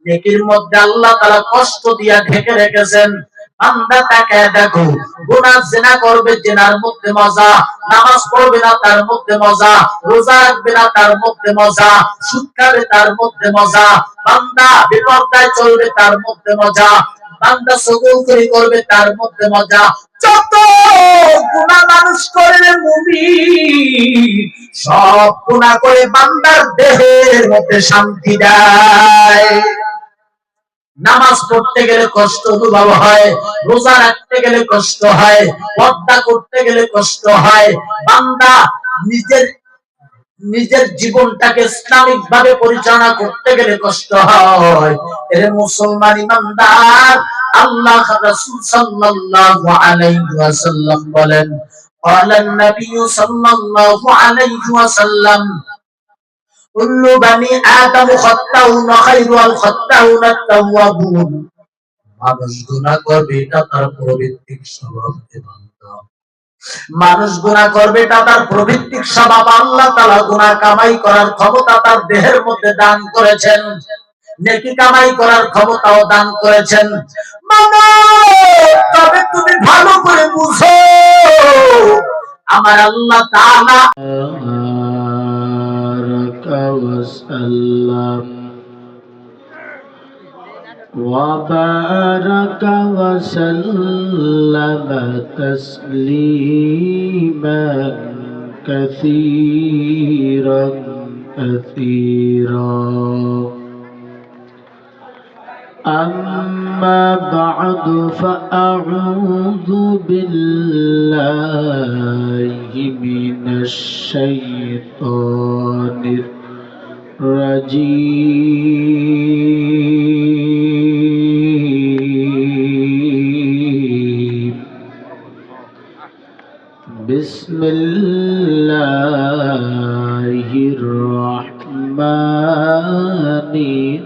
নেকির মধ্যে আল্লাহ তাআলা কষ্ট দিয়া ঢেকে রেখেছেন। বান্দা তাকায় দেখো, গুনাহ জিনা করবে, জিনার মধ্যে মজা, নামাজ পড়বে না তার মধ্যে মজা, রোজা রাখবে না তার মধ্যে মজা, সুদ খাবে তার মধ্যে মজা, বান্দা বিপর্দায় চলবে তার মধ্যে মজা, বান্দা সগুলখুরি করবে তার মধ্যে মজা। যত গুনাহ মানুষ করে মুমিন, সব গুনাহ করে বান্দার দেহের মধ্যে শান্তি দেয়। নামাজ পড়তে গেলে কষ্ট অনুভব হয়, রোজা রাখতে গেলে কষ্ট হয়, পর্দা করতে গেলে কষ্ট হয়, বান্দা নিজের জীবনটাকে ইসলামিক ভাবে পরিচালনা করতে গেলে কষ্ট হয়। এর মুসলমান ইমানদার, আল্লাহ রাসূল সাল্লাল্লাহু আলাইহি ওয়াসাল্লাম বলেন, قال النبي صلى الله عليه وسلم كل بني آدم خطاؤون وخير الخطاؤون التوابون। মানুষ গুনাহ করবে, এটা তার প্রবৃত্তিক স্বভাব। মানুষ গুনাহ করবে, এটা তার প্রবৃত্তিক স্বভাব। আল্লাহ তাআলা গুনাহ কামাই করার ক্ষমতা তার দেহের মধ্যে দান করেছেন, নেকি কামাই করার ক্ষমতাও দান করেছেন। তবে তুমি ভালো করে বুঝো, আমার আল্লাহ তাআলা وبارك وسلم تسليما كثيرا كثيرا. أما بعد فأعوذ بالله من الشيطان الرجيم. بسم الله الرحمن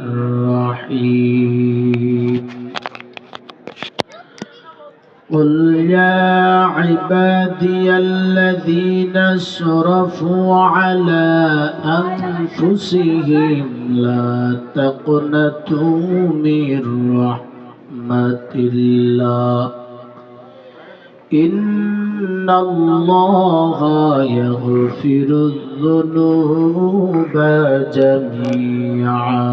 الرحيم. قل يا عبادي الذين اسرفوا على أنفسهم لا تقنطوا من رحمة الله إن الله يغفر الذنوب جميعا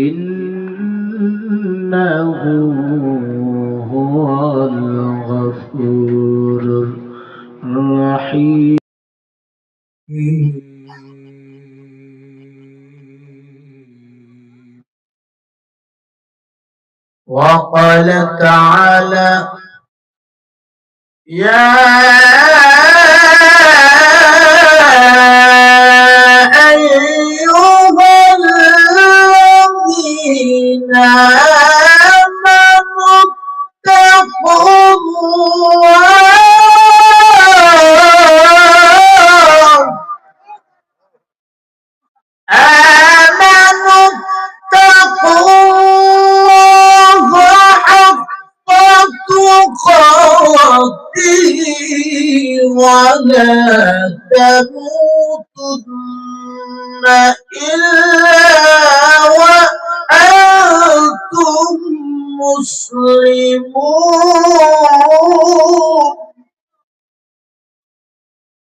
إنه هو الغفور الرحيم. وقال تعالى يا أيها الذين آمنوا اتقوا الله ولا تموتن إلا وأنتم مسلمون.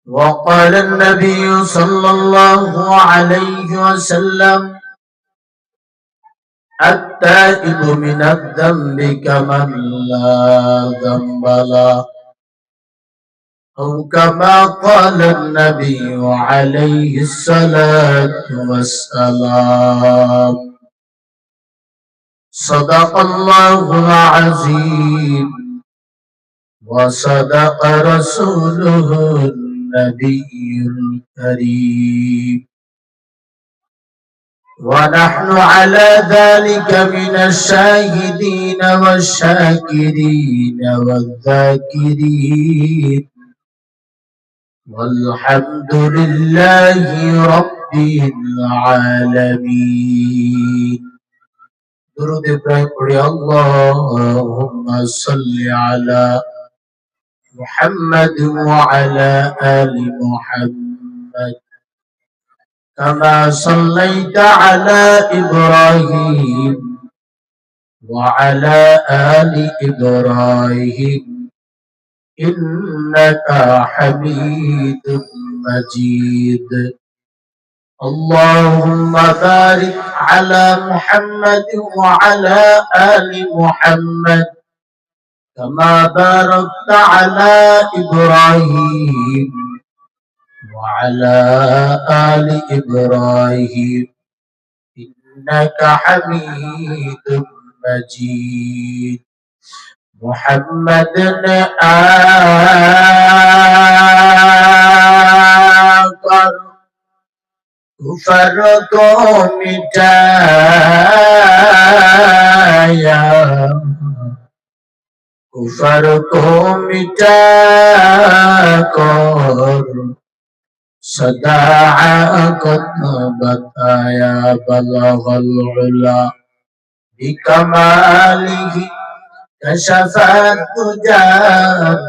وقال النبي صلى الله عليه وسلم التائب من الذنب كمن لا ذنب له أو كما قال النبي عليه الصلاة والسلام. صدق الله العظيم وصدق رسوله النبي الكريم ونحن على ذلك من الشاهدين والشاكرين والذاكرين والحمد لله رب العالمين. درود ابراهيم پڑھیں اللهم صل على محمد وعلى آل محمد كما صليت على إبراهيم وعلى آل إبراهيم إنك حميد مجيد. اللهم بارك على محمد وعلى آل محمد كما باركت على إبراهيم وعلى آل إبراهيم إنك حميد مجيد. محمد آقر کفر کو مٹایا کفر کو مٹا کر صداقت بتایا بلغ العلا بکمالہ كشف الدجى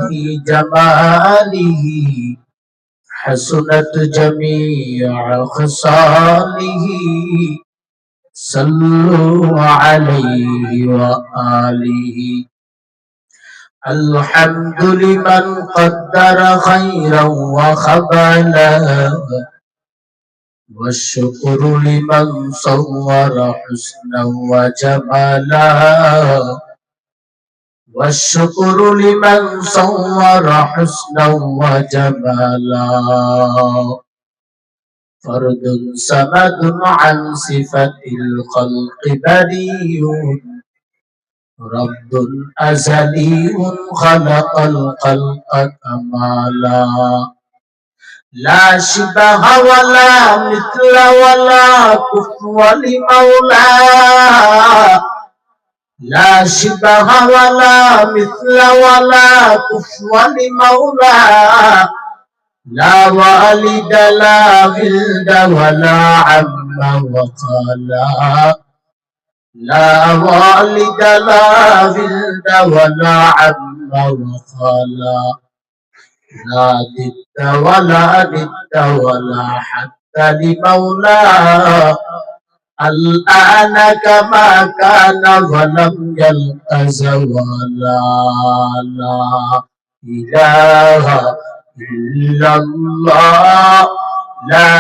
بجماله حسنت جميع خصاله صلوا عليه وآله. الحمد لمن قدر خيرا وخبلا والشكر لمن صور حسنا وجمالا والشكر لمن صور حسنا وجمالا. فرد صمد عن صفة الخلق بريء رب أزلي خلق الخلق كمالا. لا شبه ولا مثل ولا كفو لمولاه لا شبه ولا مثل ولا كفو لمولاه لا والد لا ولد ولا عم وخالا لا والد لا ولد ولا عم وخالا لا ضد ولا ند ولا حتى لمولاه الآن كما كان ولم يلق زوالا. لا إله إلا الله لا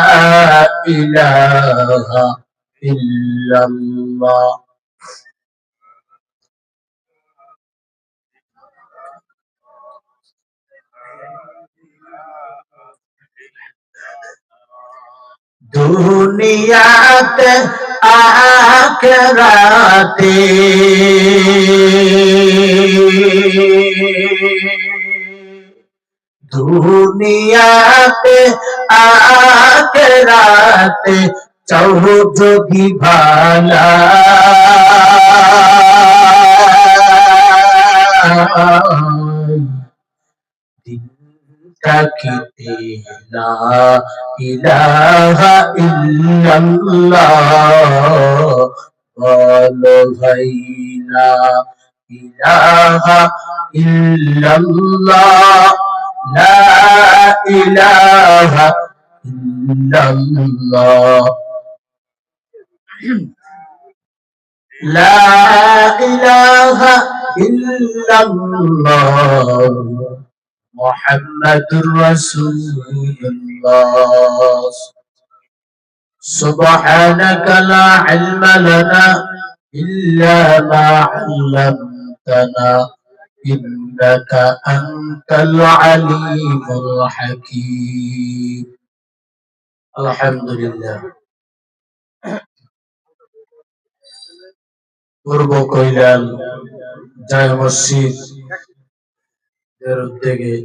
إله إلا الله. দুনিয়াতে আখিরাতে দুনিয়াতে আখিরাতে চৌধুরী ভালা থাকিতে লা ইলাহা ইল্লাল্লাহ বলো ভাই লা ইলাহা ইল্লাল্লাহ লা ইলাহা ইল্লাল্লাহ লা ইলাহা ইল্লাল্লাহ محمد رسول الله. سبحانك لا علم لنا إلا ما علمتنا إنك أنت العليم الحكيم. الحمد لله. পূর্ব কৈলাল জায় মসজিদ এর উদ্যোগে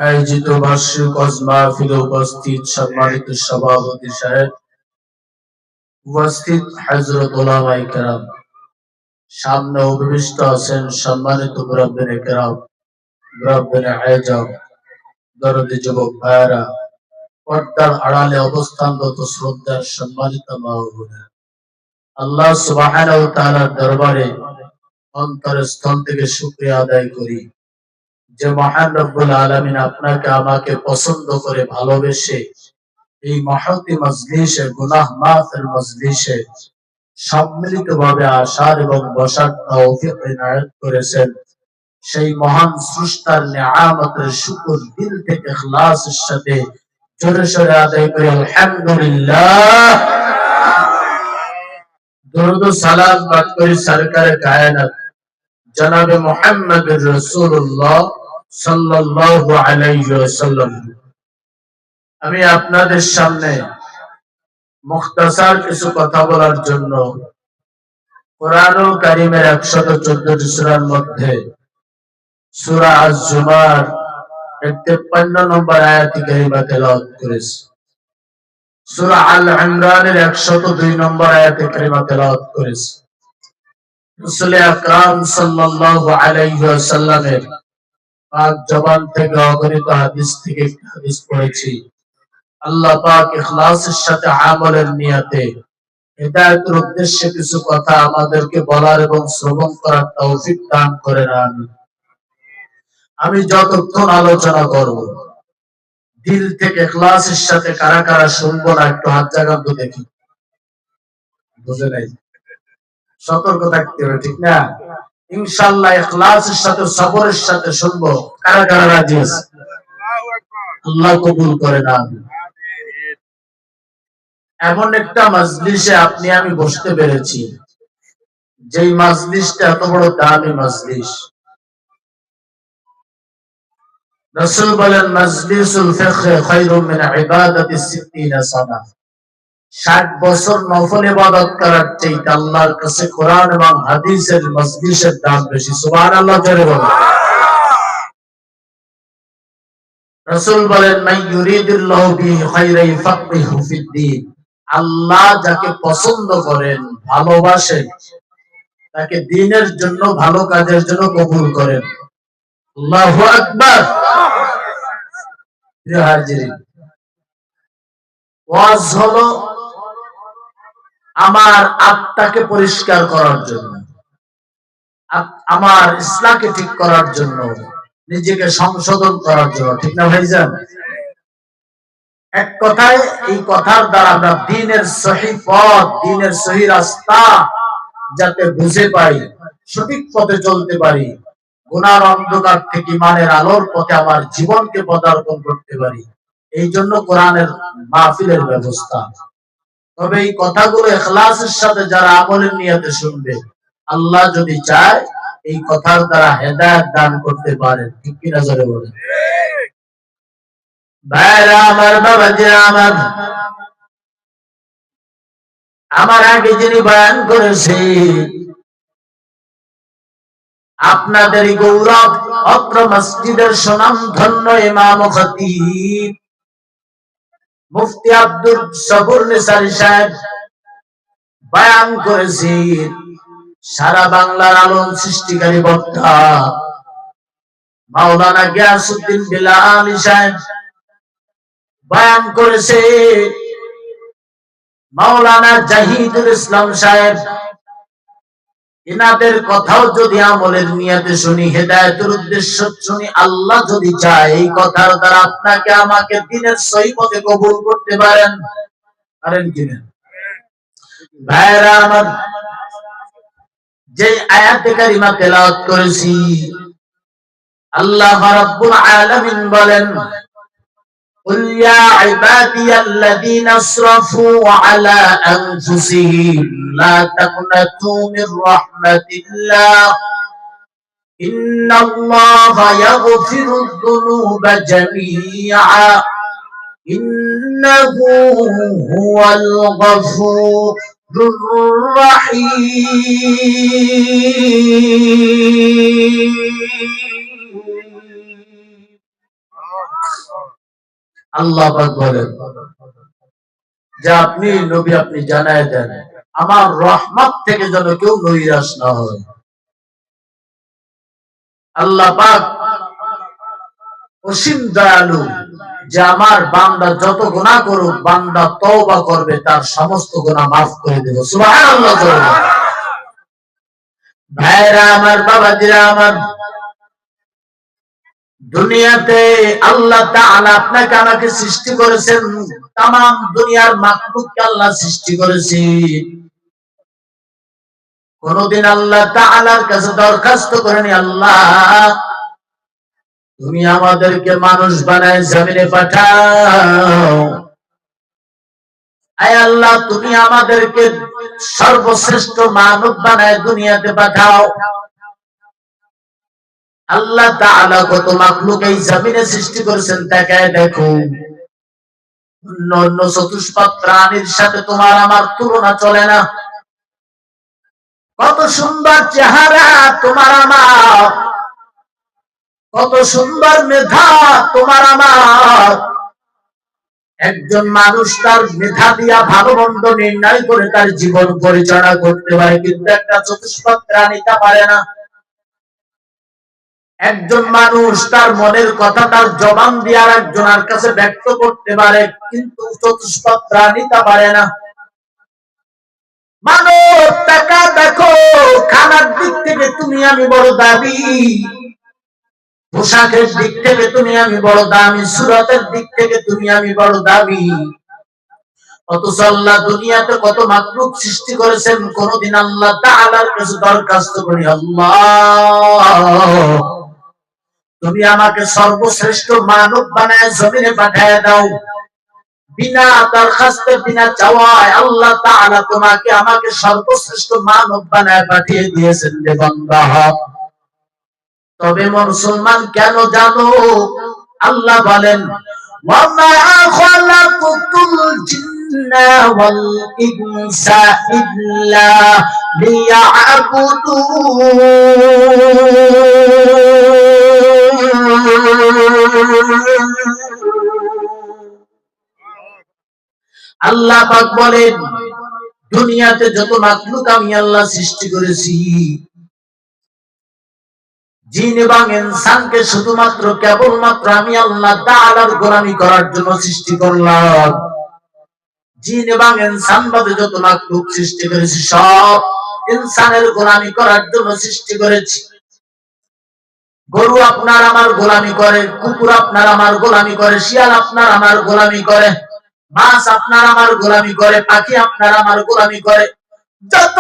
আয়োজিত বার্ষিক ওয়াজ মাহফিলে উপস্থিত সম্মানিত সভাপতি সাহেব, উপস্থিত হযরত উলামায়ে কেরাম, সামনে উপবিষ্ট আছেন সম্মানিত মুরাব্বিনে কেরাম, মুরাব্বিনে আজম, দরদি যুবক ভাইরা, পর্দার আড়ালে অবস্থানরত শ্রদ্ধার সম্মানিত মা ও বোনেরা, আল্লাহ সুবহানাহু ওয়া তাআলার দরবারে অন্তরের স্থল থেকে শুকরিয়া আদায় করি যে মহান রব্বুল আলামিন আপনাকে আমাকে পছন্দ করে ভালোবেসে এই মহতি মজলিসে, গুনাহ মাফের মজলিসে সম্মিলিতভাবে আসার এবং বসার তৌফিক ইনায়াত করেছেন, সেই মহান স্রষ্টার নিয়ামতের শুকর দিল থেকে ইখলাসের সাথে জোরে সোরে আদায় করি আলহামদুলিল্লাহ। দরুদ ও সালাম পাঠ করি সরকারে কায়নাত জনাবে মুহাম্মদুর রাসূলুল্লাহ সাল্লাল্লাহু আলাইহি ওয়াসাল্লাম। আমি আপনাদের সামনে মুখতাসার কিছু কথা বলার জন্য কোরআনুল কারীমের 114টি সূরার মধ্যে সূরা আজ-জুমার 53 নম্বর আয়াত কারীমা তেলাওয়াত করেছি। সূরা আল ইমরানের 102 নম্বর আয়াত কারীমা তেলাওয়াত করেছি। রাসূল আকরাম সাল্লাল্লাহু আলাইহি ওয়াসাল্লামের পাক জবান থেকে অগণিত হাদিস থেকে একটা হাদিস পড়েছি। আল্লাহ পাক ইখলাসের সাথে আমলের নিয়তে হিদায়াতের উদ্দেশ্যে কিছু কথা আমাদেরকে বলার এবং শ্রবণ করার তৌফিক দান করেন আমিন। আমি যতক্ষণ আলোচনা করব দিল থেকে ইখলাসের সাথে কারা কারা শুনবো না একটু হাত জাগান তো দেখি। বুঝে নাই? সতর্ক থাকতে হবে, ঠিক না? ইনশাআল্লাহ ইখলাসের সাথে সবরের সাথে শুনবো। কারা কারা রাজি আছে? আল্লাহ কবুল করেন আমিন। এমন একটা মজলিসে আপনি আমি বসতে পেরেছি, যেই মজলিসটা এত বড় দামি মজলিস। রাসূল বলেন মজলিসুল ফিকহ খায়রুম মিন ইবাদাতি 60 সানা। 60 বছর নফল ইবাদত করার চেয়ে আল্লাহর কাছে কোরআন এবং হাদিসের মজলিসের দাম বেশি। সুবহানাল্লাহ জোরে বলুন। রাসূল বলেন মান ইউরিদুল্লাহু বিহি খায়রান ইয়াফাক্কিহু ফিদ-দ্বীন। আল্লাহ যাকে পছন্দ করেন, ভালোবাসেন, তাকে দ্বীনের জন্য, ভালো কাজের জন্য কবুল করেন। আল্লাহু আকবার। প্রিয় হাজিরিন, ওয়াজ হলো আমার আত্মাকে পরিষ্কার করার জন্য, আমার ইসলামকে ঠিক করার জন্য, নিজেকে সংশোধন করার জন্য, ঠিক না ভাইজান? এক কথায় এই কথার দ্বারা আমরা দ্বীনের সহিহ পথ, দ্বীনের সহিহ রাস্তা যাতে বুঝে পাই, সঠিক পথে চলতে পারি, গুনার অন্ধকার থেকে ঈমানের আলোর পথে আমার জীবনকে পদার্পণ করতে পারি, এই জন্য কোরআনের মাহফিলের ব্যবস্থা। তবে এই কথাগুলো ইখলাসের সাথে যারা আমলের নিয়তে শুনবে, আল্লাহ যদি চায় এই কথার দ্বারা হেদায়েত দান করতে পারেন, ঠিক কি না জোরে বলেন? ভাইরা আমার, বাবাজিরা আমার আগে যিনি বয়ান করেছে, আপনাদের গৌরব অত্র মসজিদের সুনাম ধন্য ইমাম ও খতিব মুফতি আব্দুল সবুর নিসারী সাহেব বয়ান করেছে। সারা বাংলার আলোড়ন সৃষ্টিকারী বক্তা মাওলানা গিয়াসউদ্দিন বিলালী সাহেব বয়ান করেছে। মাওলানা জাহিদুল ইসলাম সাহেব, এনাদের কথাও যদি আমলের নিয়তে শুনি, হেদায়েতের উদ্দেশ্য শুনি, আল্লাহ যদি চায় এই কথার দ্বারা আপনাকে আমাকে দ্বীনের সহিহ পথে কবুল করতে পারেন কিনা? ভাইরা আমার, যে আয়াতে কারিমা তেলাওয়াত করেছি, আল্লাহ রাব্বুল আলামিন বলেন قل يا عبادي الذين اسرفوا على أنفسهم لا تقنطوا من رحمة الله إن الله يغفر الذنوب جميعا إنه هو الغفور الرحيم। আল্লাহ পাক বলেন যে আপনি নবী, আপনি জানায় দেন আমার রহমত থেকে যেন কেউ নৈরাশ না হয়। আল্লাহ পাক অসীম দয়ালু, যে আমার বান্দা যত গুনাহ করুক, বান্দা তওবা করবে তার সমস্ত গুনাহ মাফ করে দেব। সুবহানাল্লাহ। ভাইরা আমার, বাবাজিরা আমার, দুনিয়াতে আল্লাহ তাআলা আপনাকে আমাকে সৃষ্টি করেছেন, তাম দুনিয়ার মাখলুককে আল্লাহ সৃষ্টি করেছেন। কোনদিন আল্লাহ তাআলার কাছে দরখাস্ত করেনি, আল্লাহ তুমি আমাদেরকে মানুষ বানায় জমিনে পাঠাও, আয় আল্লাহ তুমি আমাদেরকে সর্বশ্রেষ্ঠ মানব বানায় দুনিয়াতে পাঠাও। আল্লাহ তাআলা কত মাখলুক এই জমিনে সৃষ্টি করেছেন, তাকায় দেখো। অন্য চতুষ্পদ প্রাণীর সাথে তোমার আমার তুলনা চলে না। কত সুন্দর চেহারা তোমার আমার, কত সুন্দর মেধা তোমার আমার। একজন মানুষ তার মেধা দিয়া ভালো মন্দ নির্ণয় করে তার জীবন পরিচালনা করতে পারে, কিন্তু একটা চতুষ্পদ প্রাণী তা পারে না। একজন মানুষ তার মনের কথা তার জবান দিয়ে আর একজনের কাছে ব্যক্ত করতে পারে, কিন্তু চতুষ্পদ প্রাণী তা পারে না। মানব টাকা দেখো, খানার দিক থেকে তুমি আমি বড় দাবি, পোশাকের দিক থেকে তুমি আমি বড় দামি, সুরতের দিক থেকে তুমি আমি বড় দামি। অথচ আল্লাহ দুনিয়াতে কত মাখলুক সৃষ্টি করেছেন, কোনদিন আল্লাহ তাআলার কাছে দরখাস্ত করি, আল্লাহ তুমি আমাকে সর্বশ্রেষ্ঠ মানব বানায় জমিনে পাঠায় দাও। বিনা দরখাস্তে বিনা চাওয়ায় আল্লাহ তাআলা তোমাকে আমাকে সর্বশ্রেষ্ঠ মানব বানায় পাঠিয়ে দিয়েছেন রে বান্দা। তবে মুসলমান কেন জানো, আল্লাহ বলেন ওয়ামা খালাকুতুল জিন্না ওয়াল ইনসা ইল্লা লিয়াবুদুন। আল্লাহ পাক বলেন দুনিয়াতে যত মাখলুক আমি আল্লাহ সৃষ্টি করেছি, জিন এবং ইনসানকে শুধুমাত্র কেবলমাত্র আমি আল্লাহ তাআলার গোলামি করার জন্য সৃষ্টি করলাম। জিন এবং ইনসান বাদে যত মাখলুক সৃষ্টি করেছি সব ইনসানের গোলামি করার জন্য সৃষ্টি করেছি। গরু আপনার আমার গোলামি করে, কুকুর আপনার আমার গোলামি করে, শিয়াল আপনার আমার গোলামি করে, মাছ আপনার আমার গোলামি করে, পাখি আপনার আমার গোলামি করে। যত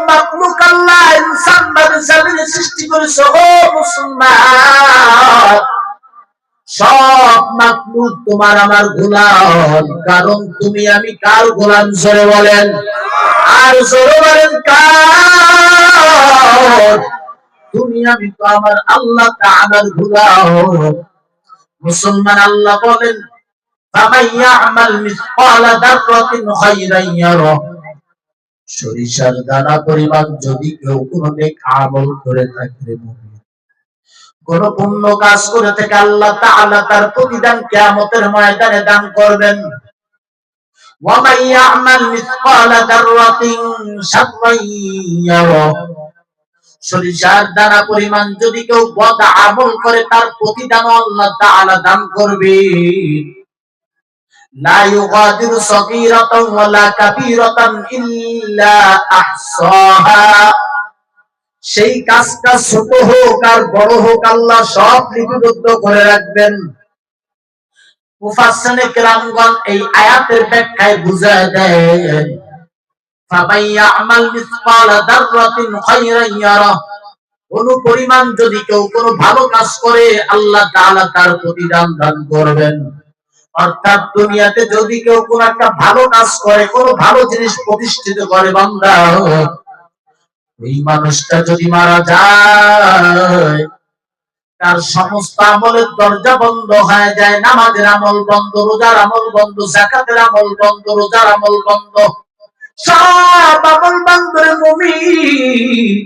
মাখলুক আল্লাহ ইনসান বাদে জমিনে সৃষ্টি করেছে ও মুসলমান, সব মাখলুক তোমার আমার গোলাম। কারণ তুমি আমি কার গোলাম জোরে বলেন, আর জোরে বলেন কার? তুমি আমি তো আমার আল্লাহ তাআলার গোলাম। মুসলমান আল্লাহ বলেন ফামান ইয়ামাল মিসকালা যাররাতিন খায়রান ইয়ারা, সরিষার দানা পরিমাণ যদি কেউ কোনো নেক আমল করে থাকে, কোন পুণ্য কাজ করে থাকে, আল্লাহ তাআলা তার প্রতিদান কিয়ামতের ময়দানে দান করবেন। ওয়া মান ইয়ামাল মিসকালা যাররাতিন শাররান ইয়ারা, সরিষার দানা পরিমাণ যদি কেউ বদ আমল করে তার প্রতিদান আল্লাহ তাআলা দান করবে। লা ইউগাদিরু সগীরাতান ওয়ালা কাবীরাতান ইল্লা আহসাহা, সেই কাজটা ছোট হোক আর বড় হোক আল্লাহ সব লিপিবদ্ধ করে রাখবেন। মুফাসসিরে কেরামগণ এই আয়াতের ব্যাখ্যায় বুঝায় দেন ফামান ইয়ামাল মিসকালা যাররাতিন খায়রান ইয়ারা, কোন পরিমাণ যদি কেউ কোনো ভালো কাজ করে আল্লাহ তাআলা তার প্রতিদান দান করবেন। অর্থাৎ দুনিয়াতে যদি কেউ কোন একটা ভালো কাজ করে, কোন ভালো জিনিস প্রতিষ্ঠিত করে বান্দা, এই মানুষটা যদি মারা যায় তার সমস্ত আমলের দরজা বন্ধ হয়ে যায়। নামাজের আমল বন্ধ, রোজার আমল বন্ধ, যাকাতের আমল বন্ধ, রোজার আমল বন্ধ, সব আমল বন্ধ রে মুমিন।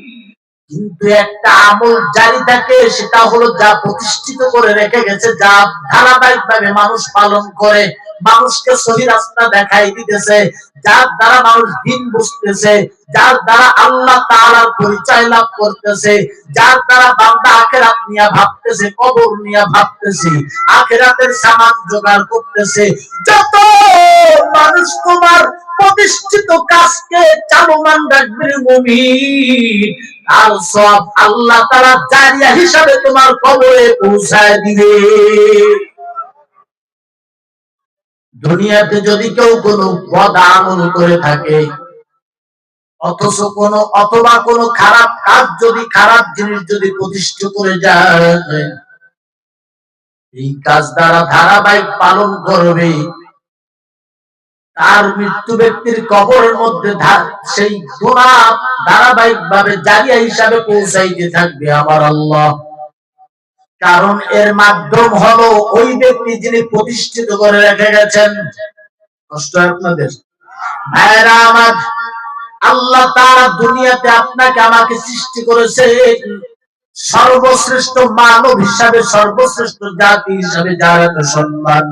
কিন্তু একটা আমল জারি থাকে, সেটা হলো যা প্রতিষ্ঠিত করে রেখে গেছে, যা ধারাবাহিকভাবে মানুষ পালন করে, মানুষকে সহি রাস্তা দেখাই দিতেছে, যার দ্বারা মানুষ দিন বুঝতেছে, যার দ্বারা আল্লাহ তাআলার পরিচয় লাভ করতেছে, যার দ্বারা বান্দা আখিরাত নিয়ে ভাবতেছে, কবর নিয়ে ভাবতেছে, আখিরাতের সামান জোগাড় করতেছে। যত মানুষ তোমার প্রতিষ্ঠিত কাজকে চালমান রাখবে মুমিন, আর সব আল্লাহ তাআলা জারিয়া হিসাবে তোমার কবরে পৌঁছায় দিবে। দুনিয়াতে যদি কেউ কোনো বদ আমল করে থাকে, অথচ অথবা কোনো খারাপ কাজ যদি, খারাপ জিনিস যদি প্রতিষ্ঠা করে যায়, এই কাজ দ্বারা ধারাবাহিক পালন করবে, তার মৃত্যু ব্যক্তির কবরের মধ্যে সেই গুনাহ ধারাবাহিক ভাবে জারিয়া হিসাবে পৌঁছাইতে থাকবে আমার আল্লাহ। কারণ এর মাধ্যম হলো ওই ব্যক্তি যিনি প্রতিষ্ঠিত করে রেখে গেছেন। কষ্ট আপনাদের ভাইরা আমার, আল্লাহ তাআলা দুনিয়াতে আপনাকে আমাকে সৃষ্টি করেছেন সর্বশ্রেষ্ঠ মানব হিসাবে, সর্বশ্রেষ্ঠ জাতি হিসাবে, যার এত সম্মান।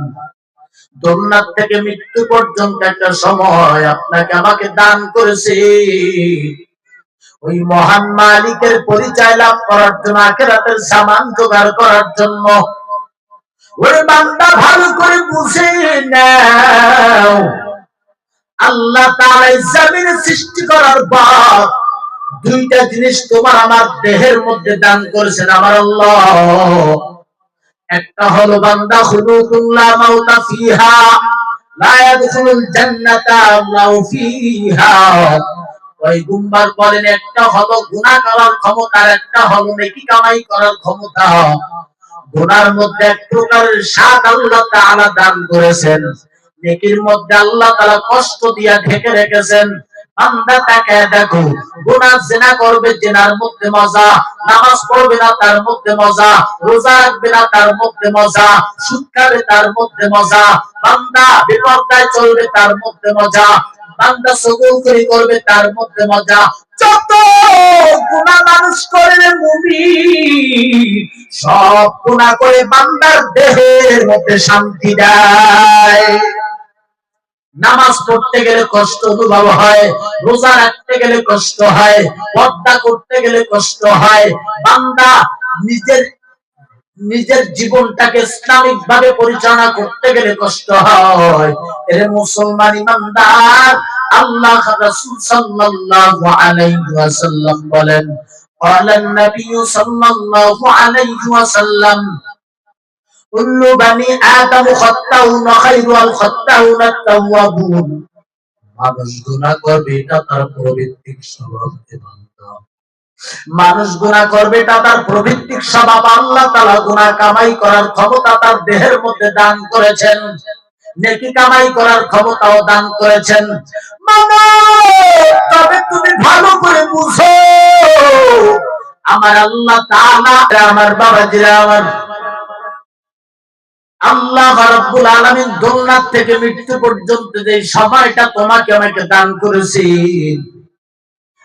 জন্নাত থেকে মৃত্যু পর্যন্ত একটা সময় আপনাকে আমাকে দান করেছে ওই মহান মালিকের পরিচয় লাভ করার জন্য, আখিরাতের সামান জোগাড় করার জন্য। ওই বান্দা ভালো করে বুঝে নাও, আল্লাহ তাআলা জমিনে সৃষ্টি করার পর দুইটা জিনিস তোমার আমার দেহের মধ্যে দান করেছেন আমার আল্লাহ। একটা হলো বান্দা খুলুকুন লা মাউতা ফিহা লা ইয়াদখুলুল জান্নাতা লাউ ফিহা। ওই গুম্বার বলেন একটা হলো গুনাহ করার ক্ষমতা, আর একটা হলো নেকি কামাই করার ক্ষমতা। গুনার মধ্যে এক প্রকারের স্বাদ আল্লাহ তাআলা দান করেছেন, নেকির মধ্যে আল্লাহ তাআলা কষ্ট দিয়া ঢেকে রেখেছেন। বান্দা তাকায় দেখো, গুনাহ জিনা করবে, জিনার মধ্যে মজা, নামাজ পড়বে না তার মধ্যে মজা, রোজা রাখবে না তার মধ্যে মজা, সুদ খাবে তার মধ্যে মজা, বান্দা বিপর্দায় চলবে তার মধ্যে মজা, বান্দা সগুলখুরি করবে তার মধ্যে মজা। যত গুনাহ মানুষ করে মুমিন, সব গুনাহ করে বান্দার দেহের মধ্যে শান্তি দেয়। নামাজ পড়তে গেলে কষ্ট অনুভব হয়, রোজা রাখতে গেলে কষ্ট হয়, পর্দা করতে গেলে কষ্ট হয়, বান্দা নিজের জীবনটাকে ইসলামিক ভাবে পরিচালনা করতে গেলে কষ্ট হয়। এর মুসলমান ইমানদার, আল্লাহ রাসূল সাল্লাল্লাহু আলাইহি ওয়াসাল্লাম বলেন, ক্বালান নবী সাল্লাল্লাহু আলাইহি ওয়াসাল্লাম, কুল্লু বানি আদম খাত্তাউন খায়রুল খাত্তাউন আত-তাওয়াবুন। মানুষ গুনাহ করবে, এটা তার প্রবৃত্তিক স্বভাব। মানুষ গুনাহ করবে, এটা তার প্রবৃত্তিক স্বভাব। আল্লাহ তাআলা গুনাহ কামাই করার ক্ষমতা তার দেহের মধ্যে দান করেছেন, নেকি কামাই করার ক্ষমতাও দান করেছেন। তবে তুমি ভালো করে বুঝো, আমার আল্লাহ তাআলা, আমার বাবাজিরা, আমার আল্লাহ রাব্বুল আলামিন দুনিয়া থেকে মৃত্যু পর্যন্ত যে সময়টা তোমাকে আমাকে দান করেছেন,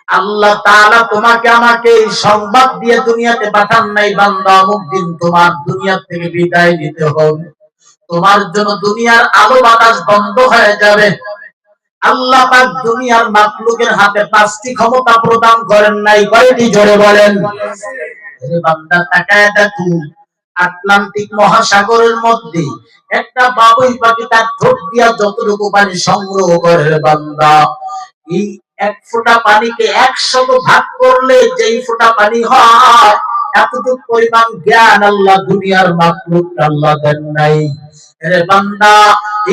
আল্লাহ তাআলা তোমাকে আমাকে এই সংবাদ দিয়ে দুনিয়াতে পাঠান নাই, বান্দা অমুক দিন তোমার দুনিয়া থেকে বিদায় নিতে হবে, তোমার জন্য দুনিয়ার আলো বাতাস বন্ধ হয়ে যাবে। আল্লাহ পাক দুনিয়ার মাখলুকের হাতে 5টি ক্ষমতা প্রদান করেন নাই। কয়টি জোরে বলেন? আরে বান্দা তাকায় দেখো, আটলান্টিক মহাসাগরের মধ্যে একটা বাবুই পাখি তার ঠোঁট দিয়া যতটুকু পানি সংগ্রহ করে বান্দা, এই এক ফোঁটা পানিকে 100 ভাগ করলে যেই ফোঁটা পানি হয়, এতটুকু পরিমাণ জ্ঞান আল্লাহ দুনিয়ার মাখলুক আল্লাহ দেন নাই। আরে বান্দা,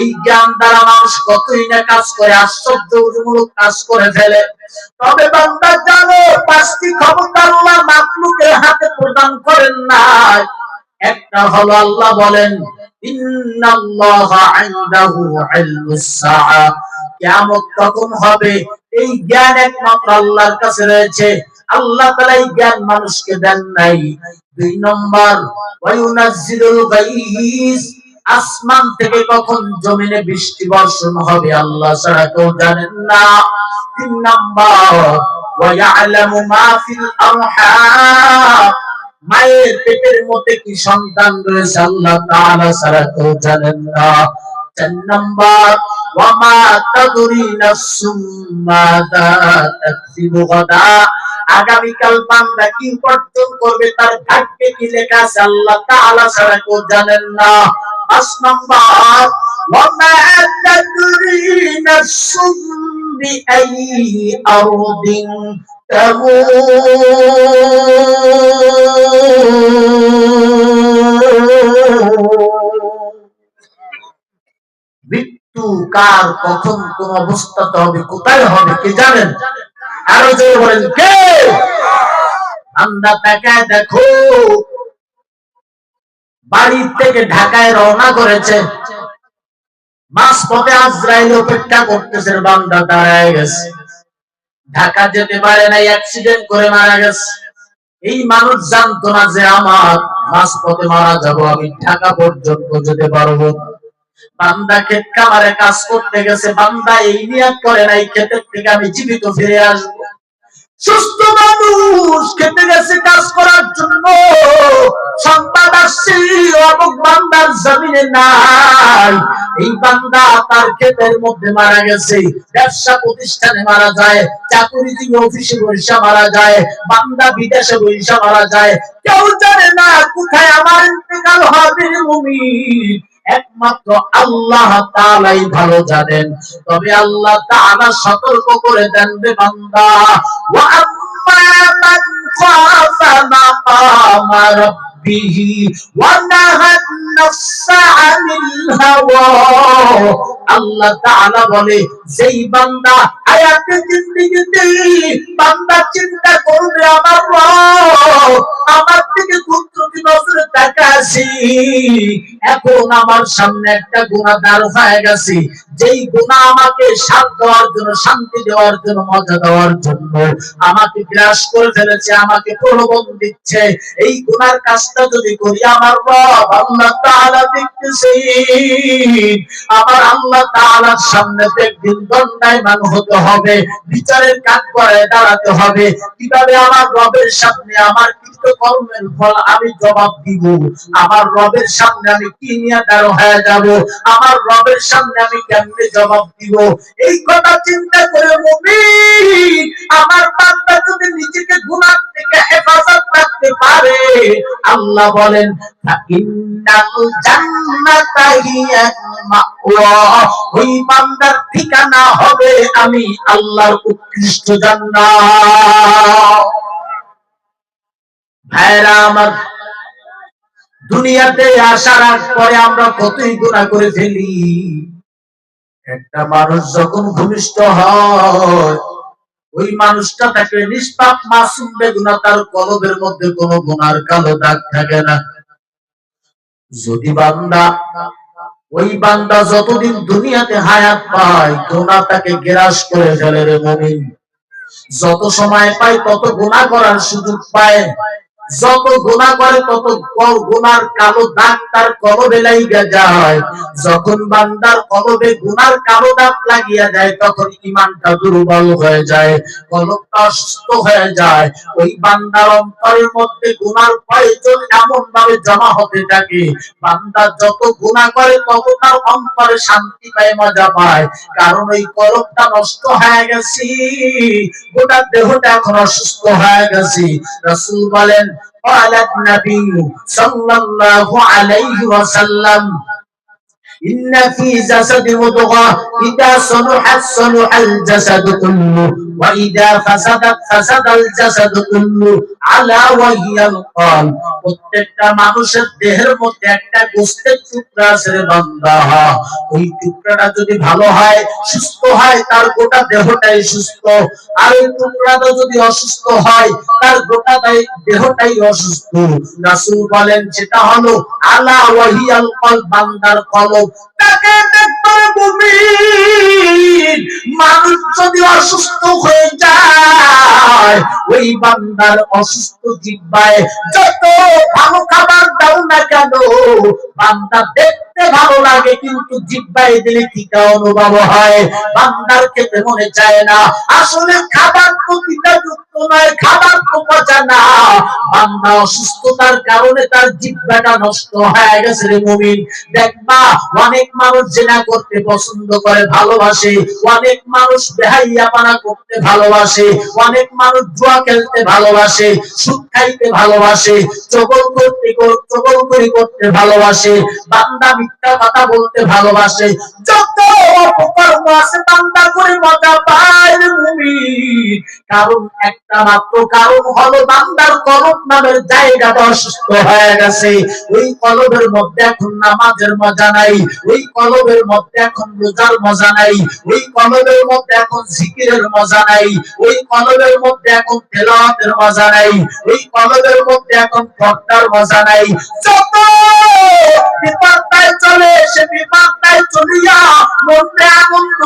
এই জ্ঞান দ্বারা মানুষ কতই না কাজ করে, আশ্চর্যজনক কাজ করে ফেলে। তবে বান্দা জানো, 5টি ক্ষমতা আল্লাহ মাখলুকের হাতে প্রদান করেন নাই। একটা হলো আল্লাহ বলেন, ইন্নাল্লাহা ইনদাহু ইলমুস সাআ, কিয়ামত কখন হবে এই জ্ঞান একমাত্র আল্লাহর কাছে রয়েছে। আল্লাহ তাআলা এই জ্ঞান মানুষকে দেন নাই। 2 নম্বর, ওয়ায়ুনাজ্জিলুল গায়স, আসমান থেকে কখন জমিনে বৃষ্টি বর্ষণ হবে আল্লাহ ছাড়া কেউ জানেন না। 3 নম্বর, ওয়ায়ালামু মা ফিল আরহাম, মায়ের পেটের মধ্যে কি সন্তান রয়েছে আল্লাহ তাআলা ছাড়া কেউ জানেন না। 4 নম্বর, ওয়ামা তাদরি নাফসুম মাযা তাকসিবু গাদা, আগামীকাল বান্দা কি উপার্জন করবে, তার ভাগ্যে কি লেখা আছে আল্লাহ তাআলা ছাড়া কেউ জানেন না। 5 নম্বর, وما تدري نفس بأي أرض تموت মৃত্যু কার কখন কোন অবস্থাতে হবে কোথায় হবে কে জানেন আরো জোরে বলেন কে বান্দা তাকায় দেখো বাড়ি থেকে ঢাকায় রওনা করেছে মাঝপথে আজরাইল অপেক্ষা করতেছে বান্দা দাঁড়ায় গেছে ঢাকা যেতে পারে না অ্যাক্সিডেন্ট করে মারা গেছে এই মানুষ জানতো না যে আমার মাঝপথে মারা যাব আমি ঢাকা পর্যন্ত যেতে পারবো বান্দা ক্ষেত খামারে কাজ করতে গেছে বান্দা এই নিয়ত করে নাই ক্ষেতের থেকে আমি জীবিত ফিরে আসবো সুস্থ মানুষ খেতে গেছে কাজ করার জন্য সংবাদ আসছে অমুক বান্দার জমিনে নাই এই বান্দা তার ক্ষেতের মধ্যে মারা গেছে ব্যবসা প্রতিষ্ঠানে মারা যায় চাকরিজীবী অফিসে বৈশা মারা যায় বান্দা বিদেশে বৈশা মারা যায় কেউ জানে না কোথায় আমার ইন্তেকাল হবে মুমিন একমাত্র আল্লাহ তাআলাই ভালো জানেন তবে আল্লাহ তাআলা সতর্ক করে দেন রে বান্দা ওয়া আম্মা মান খাফা মাকামা রাব্বিহি ওয়া নাহান নাফসা আনিল হাওয়া আল্লাহ তাআলা বলে যেই বান্দা হায়াতে জিন্দেগিতে বান্দা চিন্তা করবে আমার রব আমার থেকে কুদরতি নজরে তাকাছি এখন আমার সামনে একটা গুনাহ দাঁড় হয়ে গেছে যেই গুনাহ আমাকে শান্ত দেওয়ার জন্য শান্তি দেওয়ার জন্য মজা দেওয়ার জন্য আমাকে গ্রাস করে ফেলেছে আমাকে প্রলোভন দিচ্ছে এই গুনার কাজটা যদি করি আমার রব আল্লাহ তাআলা দেখতেছে আমার আল্লাহ তাআলার সামনে একদিন দণ্ডায়মান হতে হবে বিচারের কাঠগড়ায় দাঁড়াতে হবে কিভাবে আমার রবের সামনে আমার কর্মের ফল আমি জবাব দিব আমার রবের সামনে আমি কি নিয়ে দাঁড় হয়ে যাব আমার রবের সামনে আমি কেমনে জবাব দিব এই কথা চিন্তা করে মুমিন আমার বান্দা যদি নিজেকে গুনাহ থেকে হেফাজত রাখতে পারে আল্লাহ বলেন ইন্নাল জান্নাতা হিয়া মাওয়া ওই বান্দার ঠিকানা হবে আমি আল্লাহর উৎকৃষ্ট জান্নাত ভাইরা আমার দুনিয়াতে আসার পরে আমরা কতই গুনাহ করে ফেলি একটা মানুষ যখন ভূমিষ্ঠ হয় ওই মানুষটা তাকে নিষ্পাপ মাসুম বেগুনা তার কলবের মধ্যে কোনো গুনার কালো দাগ থাকে না যদি বান্দা ওই বান্দা যতদিন দুনিয়াতে হায়াত পায় গুনাহ তাকে গ্রাস করে ফেলে রে মুমিন যত সময় পায় তত গুনাহ করার সুযোগ পায় যত গুনাহ করে তত গুনার কালো দাগ তার কলবে লাগিয়া যায় যখন বান্দার কলবে গুনার কালো দাগ লাগিয়া যায় তখন ঈমানটা দুর্বল হয়ে যায় কলবটা অসুস্থ হয়ে যায় ওই বান্দার অন্তরের মধ্যে গুনার পয়জন এমন ভাবে জমা হতে থাকে বান্দা যত গুনাহ করে তত তার অন্তরে শান্তি পায় মজা পায় কারণ ওই কলবটা নষ্ট হয়ে গেছে গোটা দেহটা এখন অসুস্থ হয়ে গেছে রাসূল বলেন قال النبي صلى الله عليه وسلم إن في جسد مضغة إذا صلحت صلح الجسد كله وإذا فسدت فسد الجسد كله على وهي القلب প্রত্যেকটা মানুষের দেহের মধ্যে একটা গোশতের টুকরা আছে রে বান্দা ওই টুকরাটা যদি ভালো হয় সুস্থ হয় তার গোটা দেহটাই সুস্থ আর ওই টুকরাটা যদি অসুস্থ হয় তার গোটা দেহটাই অসুস্থ রাসূল বলেন সেটা হলো আলা ওয়াহিয়াল কলব বান্দার কলব তাকে দেখতে মুমিন মানুষ যদি অসুস্থ হয়ে যায় ওই বান্দার অসুস্থ জিহ্বায় যত ভালো খাবার দাও না কেন বান্দা দেখতে ভালো লাগে কিন্তু জিহ্বায় দিলে তিতা অনুভব হয় বান্দার খেতে মনে চায় না আসলে খাবার তো তিতা যুক্ত নয় খাবার তো পচা না বান্দা অসুস্থতার কারণে তার জিহ্বাটা নষ্ট হয়ে গেছে রে মুমিন দেখবা অনেক মানুষ জিনা করতে পছন্দ করে ভালোবাসে অনেক মানুষ বেহাইয়াপনা করতে ভালোবাসে অনেক মানুষ জুয়া জুয়া খেলতে ভালোবাসে, সুদ খাইতে ভালোবাসে, চগলখড়ি করতে ভালোবাসে, বান্দা মিথ্যা কথা বলতে ভালোবাসে, যত অপকর্ম আছে বান্দা করে মজা পায় রে মুমিন। কারণ একটা মাত্র কারণ হলো বান্দার কলব নামের জায়গাটা অসুস্থ হয়ে গেছে। ওই কলবের মধ্যে এখন নামাজের মজা নাই, ওই কলবের মধ্যে এখন রোজার মজা নাই, ওই কলবের মধ্যে এখন জিকিরের মজা নাই, ওই কলবের মধ্যে এখন তেলাওয়াতের মজা নাই, ওই কলবের মধ্যে এখন পর্দার মজা নাই। যত বিপদায় চলে সে বিপদায় চলিয়া মনে আনন্দ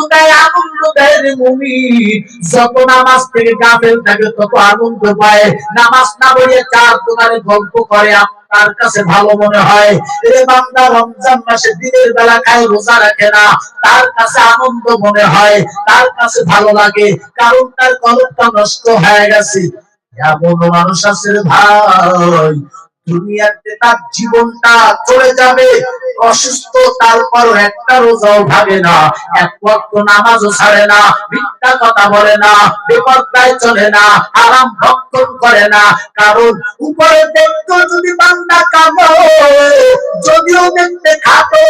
দেয় রে মুমিন। যত নামাজ থেকে গাফেল থাকে তত আনন্দ পায়। নামাজ না পড়ে চার দোকানে গল্প করে তার কাছে ভালো মনে হয়। এ বান্দা রমজান মাসে দিনের বেলা খায় রোজা রাখে না, তার কাছে আনন্দ মনে হয়, তার কাছে ভালো লাগে, কারণ তার কলবটা নষ্ট হয়ে গেছে। এমন মানুষ আছে ভাই, দুনিয়াতে তার জীবনটা চলে যাবে অসুস্থ, তারপর একটা রোজাও ভাবে না, এক ওয়াক্ত নামাজও ছাড়ে না, মিথ্যা কথা বলে না, বেপরদায় চলে না, হারাম ভক্ষণ করে না। কারণ উপরে দেখতো যদি বান্দা কালো, যদিও দেখতে খাটো,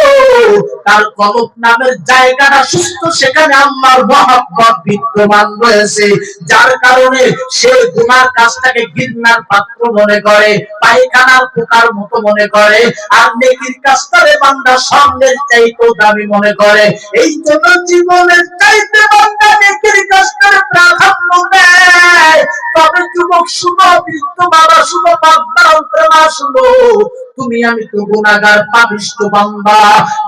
তার কলব নামের জায়গাটা সুস্থ, সেখানে আল্লাহর মহব্বত বিদ্যমান রয়েছে, যার কারণে সে গুনার কাজটাকে ঘৃণার পাত্র মনে করে, পায়খানার পোকার মতো মনে করে, আর নেকির কাজটারে বান্দা স্বর্ণের চাইতেও দামি মনে করে। এই জন্য জীবনের চাইতে বান্দা নেকির কাজটারে প্রাধান্য দেয়। তবে যুবক শুনো, বৃদ্ধ বাবা শুনো, বাবা মা শুনো, তুমি আমি তো গুনাহগার পাপিষ্ঠ বান্দা,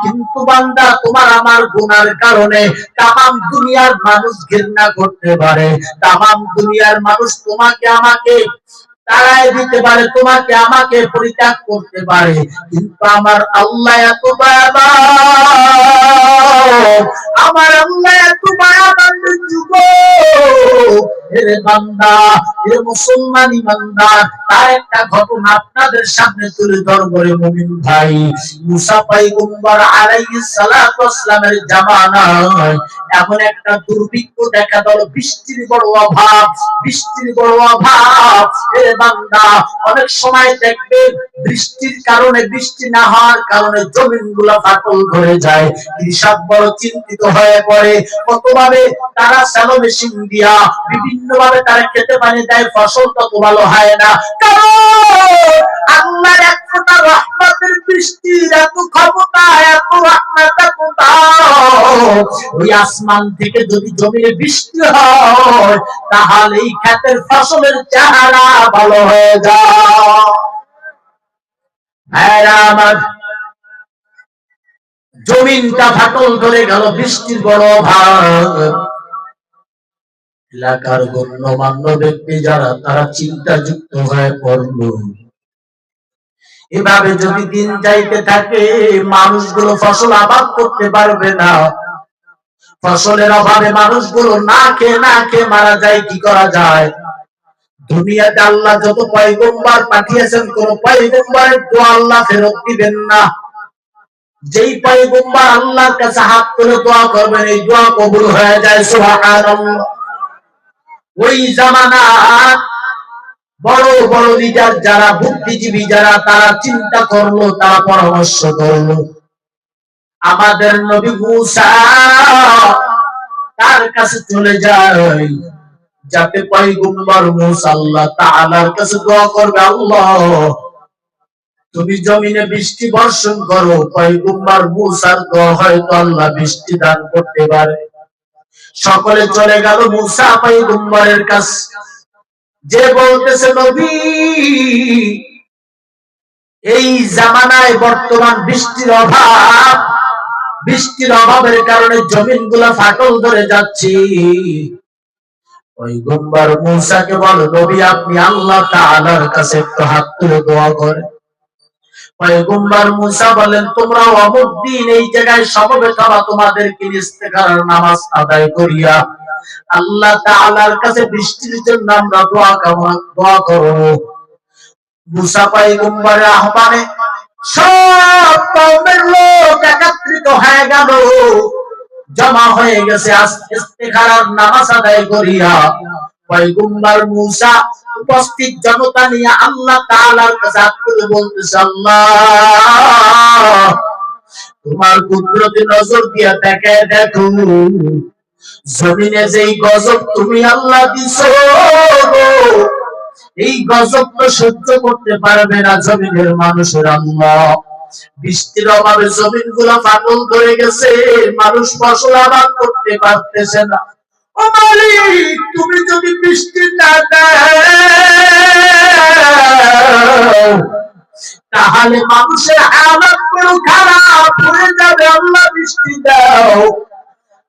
কিন্তু বান্দা তোমার আমার গুনার কারণে তামাম দুনিয়ার মানুষ ঘৃণা করতে পারে, তামাম দুনিয়ার মানুষ তোমাকে আমাকে তারাই দিতে পারে, তোমাকে আমাকে পরিত্যাগ করতে পারে, কিন্তু আমার আল্লাহ এত দয়াবান, আমার আল্লাহ এত দয়াবান যুবক। রে বান্দা, রে মুসলমান ইমানদার, তার একটা ঘটনা আপনাদের সামনে তুলে ধরব রে মুমিন ভাই। মুসা পয়গম্বর আলাইহিস সালাতু ওয়াস সালামের জামানায় এমন একটা দুর্ভিক্ষ দেখা দিল, বৃষ্টির বড় অভাব, বৃষ্টির বড় অভাব। এ বান্দা, অনেক সময় দেখবে বৃষ্টির কারণে, বৃষ্টি না হওয়ার কারণে জমিনগুলো ফাটল ধরে যায়, কৃষক বড় চিন্তিত হয়ে পড়ে। কতভাবে তারা শ্যালো মেশিন দিয়া বিভিন্ন ভাবে তারা খেতে পানি দেয়, ফসল তত ভালো হয় না, কারণ আল্লাহর এক ফোঁটা রহমতের বৃষ্টির এত ক্ষমতা, এত রহমত, ওই আসমান থেকে যদি জমিনে বৃষ্টি হয় তাহলে এই ক্ষেতের ফসলের চেহারা ভালো হয়ে যায়। আমার জমিনটা ফাটল ধরে গেল, বৃষ্টির বড় অভাব। এলাকার গণ্যমান্য ব্যক্তি যারা, তারা চিন্তাযুক্ত হয়ে পড়ল, এভাবে যদি দিন যাইতে থাকে মানুষগুলো ফসল আবাদ করতে পারবে না, ফসলের অভাবে মানুষগুলো না খেয়ে মারা যায়, কি করা যায়? দুনিয়াতে আল্লাহ যত পয়গম্বর পাঠিয়েছেন, কোন পয়গম্বরের দোয়া আল্লাহ ফেরত দিবেন না। যেই পয়গম্বর আল্লাহর কাছে হাত তুলে দোয়া করবেন, এই দোয়া কবুল হয়ে যায়, সুবহানাল্লাহ। ওই জামানা বড় বড় লিডার যারা, বুদ্ধিজীবী যারা, তারা চিন্তা করলো, তারা পরামর্শ করলো, আমাদের নবী মুসা তার কাছে চলে যায়, যাতে পয়গম্বর মুসা আল্লাহ তাআলার কাছে দোয়া করবে, আল্লাহ তুমি জমিনে বৃষ্টি বর্ষণ করো। পয়গম্বর মুসার দোয়া হয়তো আল্লাহ বৃষ্টি দান করতে পারে। সকলে চলে গেল মুসা পয়গম্বরের কাছে, যে বলতেছে নবী, এই জামানায় বর্তমান বৃষ্টির অভাব, বৃষ্টির অভাবের কারণে জমিনগুলা ফাটল ধরে যাচ্ছে। পয়গম্বর মুসাকে বল, নবী আপনি আল্লাহ তাআলার কাছে একটু হাত তুলে দোয়া করেন। পয়গম্বর মুসা বলেন, তোমরা অমুক দিন এই জায়গায় সমবেত হবা, তোমাদেরকে ইস্তেখারার নামাজ আদায় করিয়া আল্লাহ তাআলার কাছে বৃষ্টির জন্য আমরা দোয়া করব। মুসা পয়গম্বরের আহ্বানে সব কওমের লোক একত্রিত হয়ে গেল, জমা হয়ে গেছে ইস্তেখারার নামাজ আদায় করিয়া। পয়গম্বর মূসা উপস্থিত জনতা নিয়ে আল্লাহ তাআলার কাছে হাত তুলে বলতেছে, আল্লাহ তোমার কুদরতি নজর দিয়া দেখো জমিনে যেই গজব তুমি আল্লাহ দিছো, এই গজব তো সহ্য করতে পারবে না জমিনের মানুষের আল্লাহ। বৃষ্টির অভাবে জমিন গুলা ফাটল ধরে গেছে, মানুষ ফসল আবাদ করতে পারতেছে না। ও মালিক, তুমি যদি বৃষ্টি না দাও তাহলে মানুষের হালাত বড় খারাপ হয়ে যাবে, আল্লাহ বৃষ্টি দাও।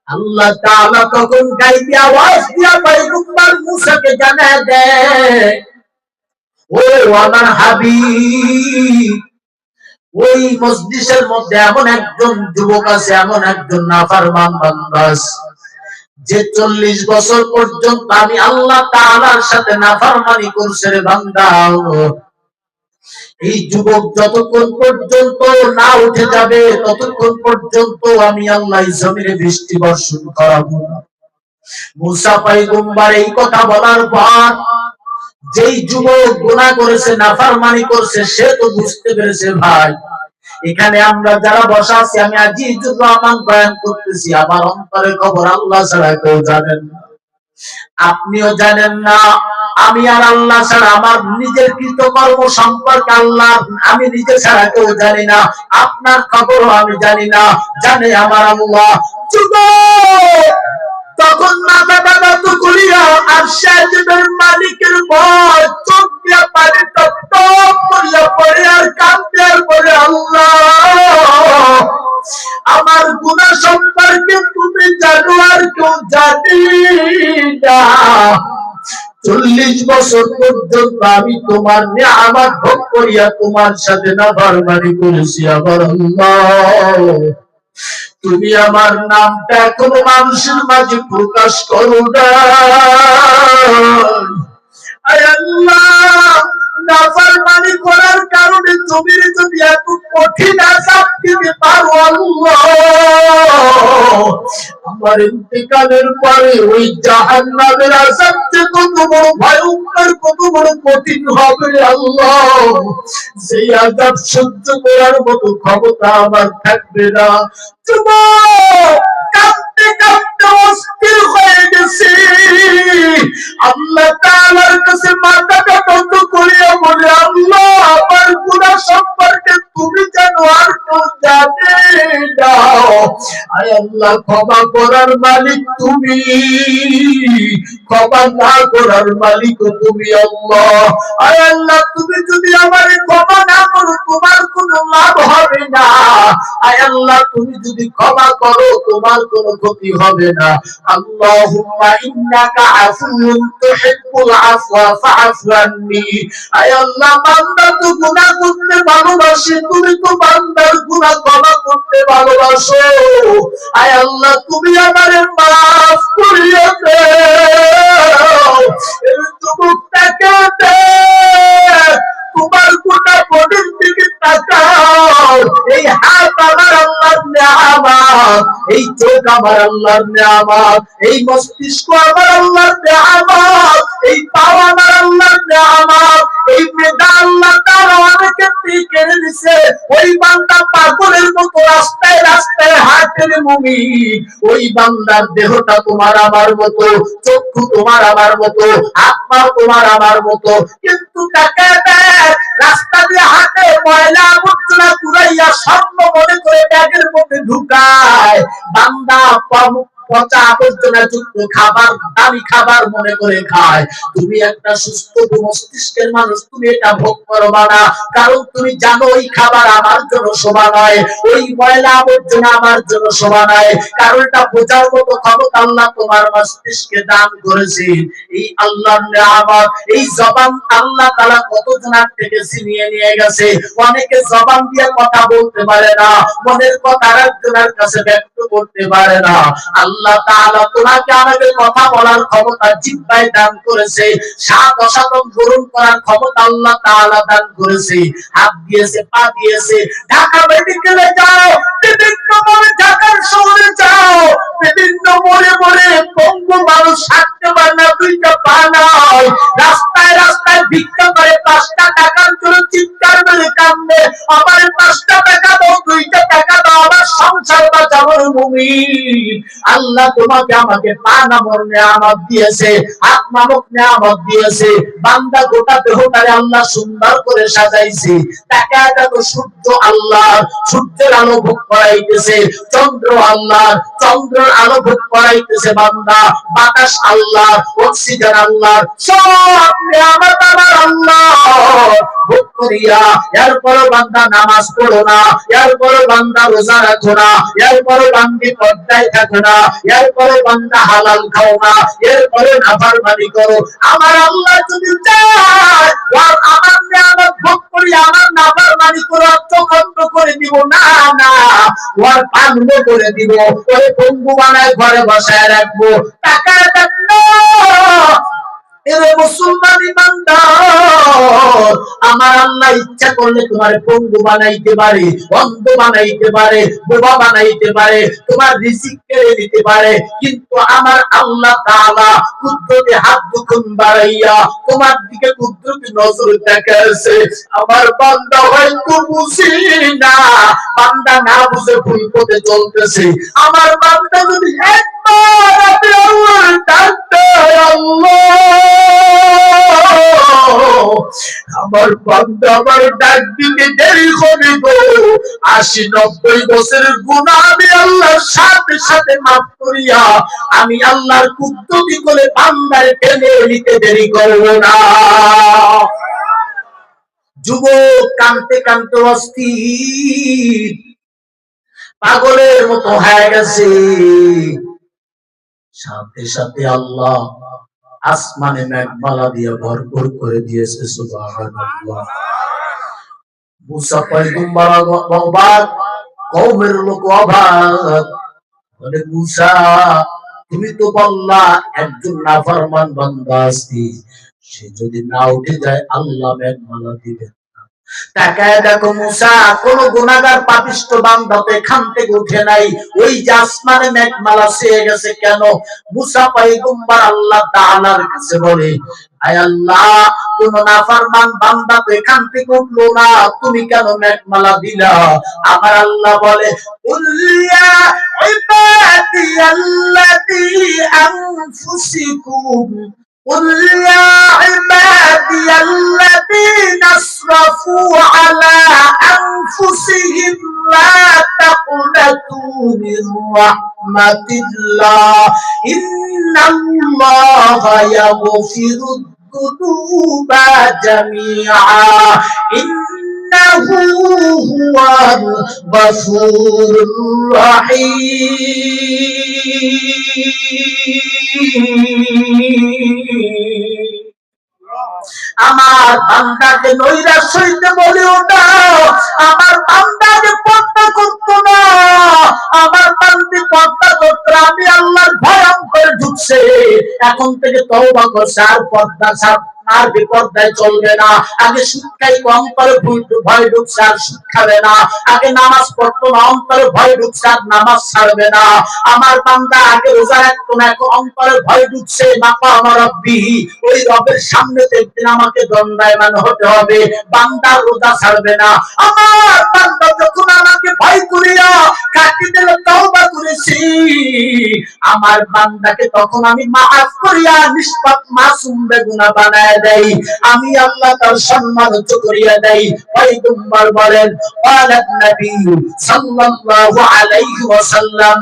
আল্লাহ তাআলা তখন গাইবি আওয়াজ দিয়া পয়গম্বর মূসাকে জানায় দেয়, ও আমার হাবিব, ওই মজলিসের মধ্যে এমন একজন যুবক আছে, এমন একজন নাফরমান বান্দা আছে, যে 40 বছর পর্যন্ত আমি আল্লাহ তাআলার সাথে নাফরমানি করছে রে বান্দা। এই যুবক যতক্ষণ পর্যন্ত না উঠে যাবে ততক্ষণ পর্যন্ত আমি আল্লাহ জমিনে বৃষ্টি বর্ষণ করাবো না। মূসা পয়গম্বর এই কথা বলার পর যেই যুবক গুনাহ করেছে, নাফরমানি করছে, সে তো বুঝতে পেরেছে, ভাই এখানে আমরা যারা বসা আছি, আমি আজিজুর রহমান বয়ান করতেছি, আমার অন্তরের খবর আল্লাহ ছাড়া কেউ জানেন না, আপনিও জানেন না, আমি আর আল্লাহ ছাড়া আমার নিজের কৃতকর্ম সম্পর্কে আল্লাহ আমি নিজে ছাড়া কেউ জানি না, আপনার খবরও আমি জানি না, জানে আমার আল্লাহ। তখন মাথা বাবা তো করিয়া আর সাহেবের মালিকের ভয় চোখ দিয়া পানি টপ টপ করিয়া পড়ে আর কাঁদতে আর পড়ে, আল্লাহ আমার গুনাহ সম্পর্কে তুমি জানো আর কেউ জানি না। 40 বছর পর্যন্ত আমি তোমার নিয়ামত ভোগ করিয়া তোমার সাথে নাফরমানি করেছি, আমার আল্লাহ তুমি আমার নামটা এখনো মানুষের মাঝে প্রকাশ করো না। আয় আল্লাহ, নাফরমানি করার কারণে তুমি যদি এত কঠিন আযাব দিতে পারো আল্লাহ, আমার ইন্তেকালের পরে ওই জাহান্নামের আযাব যে কত বড় ভয়ঙ্কর, কত বড় কঠিন হবে আল্লাহ, সেই আযাব সহ্য করার মতো ক্ষমতা আমার থাকবে না। কাঁদতে কাঁদতে অস্থির হয়ে গেছে, আল্লাহ তাআলার কাছে মাথাটা বন্ধ করিয়া বলে, আল্লাহ আমার গুনাহ সম্পর্কে তুমি জানো আর কেউ জানে না। আয় আল্লাহ, ক্ষমা করার মালিক তুমি, ক্ষমা না করার মালিক তুমি আল্লাহ। আয় আল্লাহ, তুমি যদি আমারে ক্ষমা না করো তোমার কোনো লাভ হবে না। আয় আল্লাহ, তুমি যদি ক্ষমা করো তোমার কোনো ক্ষতি হবে না। আল্লাহুম্মা ইন্নাকা আফুউন তুহিব্বুল আফওয়া ফাআফু আন্নী। আয় আল্লাহ, বান্দা তো গুনাহ করতে ভালোবাসে, তুমি তো বান্দার গুনাহ ক্ষমা করতে ভালোবাসো। আয় আল্লাহ, তুমি আমারে মাফ করিয়া দাও। এই যুবকটাকে তোমার গোটা বডির দিকে তাকাও, এই হাত আমার আল্লাহর নিয়ামত, এই চোখ আমার আল্লাহর নিয়ামত, এই মস্তিষ্ক আমার আল্লাহর নিয়ামত, এই পা আমার আল্লাহর নিয়ামত, এই মেধা আল্লাহ তাআলা অনেকে কেড়ে দিয়েছে। ওই বান্দা পাগলের মতো রাস্তায় রাস্তায় হাঁটে মুমিন, ওই বান্দার দেহটা তোমার আমার মতো, চক্ষু তোমার আমার মতো, আত্মা তোমার আমার মতো, কিন্তু তাকে রাস্তা দিয়ে হাঁটে, ময়লা আবর্জনা কুড়াইয়া স্বপ্ন মনে করে ব্যাগের মধ্যে ঢুকায়, বান্দা পচা আবর্জনা যুক্ত খাবার, দামি খাবার মনে করে খায়। তুমি একটা সুস্থ মস্তিষ্কের মানুষ, তুমি এটা ভোগ করবা না, কারণ তুমি জানো ওই খাবার আমার জন্য শোভা নয়, ওই ময়লা আবর্জনা আমার জন্য শোভা নয়, কারণ এটা বোঝার মতো ক্ষমতা আল্লাহ তোমার মস্তিষ্কে দান করেছেন। এই আল্লাহর নিয়ামত, এই জবান আল্লাহ তাআলা কত জনের থেকে ছিনিয়ে নিয়ে গেছে। অনেকে জবান দিয়ে কথা বলতে পারে না, মনের কথা আরেকজনের কাছে ব্যক্ত করতে পারে না। আল্লাহ তাআলা তোমাকে আমাকে কথা বলার ক্ষমতা জিহ্বায় দান করেছে, স্বাদ অসাধন গ্রহণ করার ক্ষমতা আল্লাহ তাআলা দান করেছে, হাত দিয়েছে, পা দিয়েছে। ঢাকা মেডিকেলে যাও, বিভিন্ন মোড়ে, ঢাকার শহরে যাও, বিভিন্ন মোড়ে মোড়ে পঙ্গু মানুষ হাঁটতে পারে না, দুইটা পা সামনে আমার 5টা টাকা দাও, 2টা টাকা দাও, আমার সংসার বাঁচানোর মুমিন। আল্লাহ তোমাকে আমাকে পা নামক নিয়ামত দিয়েছে, হাত নামক নিয়ামত দিয়েছে, বান্দা গোটা দেহটারে আল্লাহ সুন্দর করে সাজাইছে। টাকা দেখো সূর্য আল্লাহ, সূর্যের আলো ভোগ করাইতেছে, চন্দ্র আল্লাহ, চন্দ্রের আলো ভোগ করাইতেছে বান্দা, বাতাস আল্লাহ, অক্সিজেন আল্লাহ, সব নিয়ামত আমার আল্লাহ ভোগ করিয়া এরপরও বান্দা নামাজ পড়ো না, এরপরও বান্দা রোজা রাখো না, এরপরও বান্দি পর্দায় থাকো না, এরপরও বান্দা হালাল খাও না, এরপরে নাফরমানি করো। আমার আল্লাহ যদি চায় আর আমার নিয়ামত ভোগ করি আমার নাফরমানি করে চোখ বন্ধ করে দিব না, না ওর পালন করে দিব, ওই বন্ধু বানায় ঘরে বসায় রাখবো, টাকা দেখবো। এরে মুসলমান ইমানদার, আমার আল্লাহ ইচ্ছা করলে তোমার পঙ্গু বানাইতে পারে, অন্ধ বানাইতে পারে, বোবা বানাইতে পারে, তোমার রিজিক কেড়ে নিতে পারে, কিন্তু আমার আল্লাহ তাআলা কুদরতে হাত দুখন বাড়াইয়া তোমার দিকে কুদরতি নজর দেখাইছে। আমার বান্দা হয়তো বুঝি না, বান্দা না বুঝে ভুল পথে চলতেছে। আমার বান্দা যদি একবার আপনি আল্লাহর ডাক দেয়, আমার বান্দা আমার ডাক দিতে দেরি হবে গো, 80-90 বছরের গুনাহ আমি আল্লাহর সাথে সাথে মাফ করিয়া আমি আল্লাহর কুদরতি করে বান্দার টেনে নিতে দেরি করব না। যুবক কানতে কানতে অস্থির, পাগলের মতো হয়ে গেছে। সাথে সাথে আল্লাহ আসমানে মেঘমালা দিয়ে ভরপুর করে দিয়েছে। সুবহানাল্লাহ। মুসা পয়গম্বর অবাক, কওমের লোক অবাক, বলে মুসা তুমি তো বললা একজন নাফরমান বান্দা আছে, সে যদি না উঠে যায় আল্লাহ মেঘমালা দিবেন। তাকায় দেখো মুসা কোন গুনাহগার পাপিষ্ঠ বান্দা তো এখান থেকে উঠে নাই, ওই যে আসমানে মেঘমালা ছেয়ে গেছে কেন? মুসা পয়গম্বর আল্লাহ তাআলার কাছে বলে, আয় আল্লাহ কোন নাফরমান বান্দা তো এখান থেকে উঠলো না, তুমি কেন মেঘমালা দিলা? আমার আল্লাহ বলে, উল্লিয়া ইবাদিয়াল্লাযী আনফুসিকুম قل يا عبادي الذين اسرفوا على أنفسهم لا تقنطوا من رحمة الله إن الله يغفر الذنوب جميعا إنه هو الغفور الرحيم। আমার বান্দাকে নৈরাশ্য হইতে বলিও না, আমার বান্দাকে পর্দা করতো না, আমার বান্দি পর্দা করতো, আমি আল্লাহর ভয়ঙ্কর ঢুকছে, এখন থেকে তওবা করছে, আর পর্দা ছাড় আর বিপর্দায় চলবে না। আগে সুদ খাইতো অন্তরে ভয় ঢুকছে, আর সুদ খাবে না। আগে নামাজ পড়তো না, অন্তরে ভয় ঢুকছে, আর নামাজ ছাড়বে না। আমার বান্দা আগে রোজা রাখতো না, এখন অন্তরে ভয় ঢুকছে, মাকাম রাব্বি, ওই রবের সামনে একদিন আমাকে দণ্ডায়মান হতে হবে, বান্দা রোজা ছাড়বে না। আমার বান্দা যখন আমাকে ভয় করিয়া কাটি দিলে তওবা করেছি, আমার বান্দাকে তখন আমি মাফ করিয়া নিষ্পাপ মাসুম বেগুনাহ বানায় দেই, আমি আল্লাহ তার সম্মান উচ্চ করিয়া দেই। পয়গম্বর বলেন, ওয়ালান নবী সাল্লাল্লাহু আলাইহি ওয়াসাল্লাম,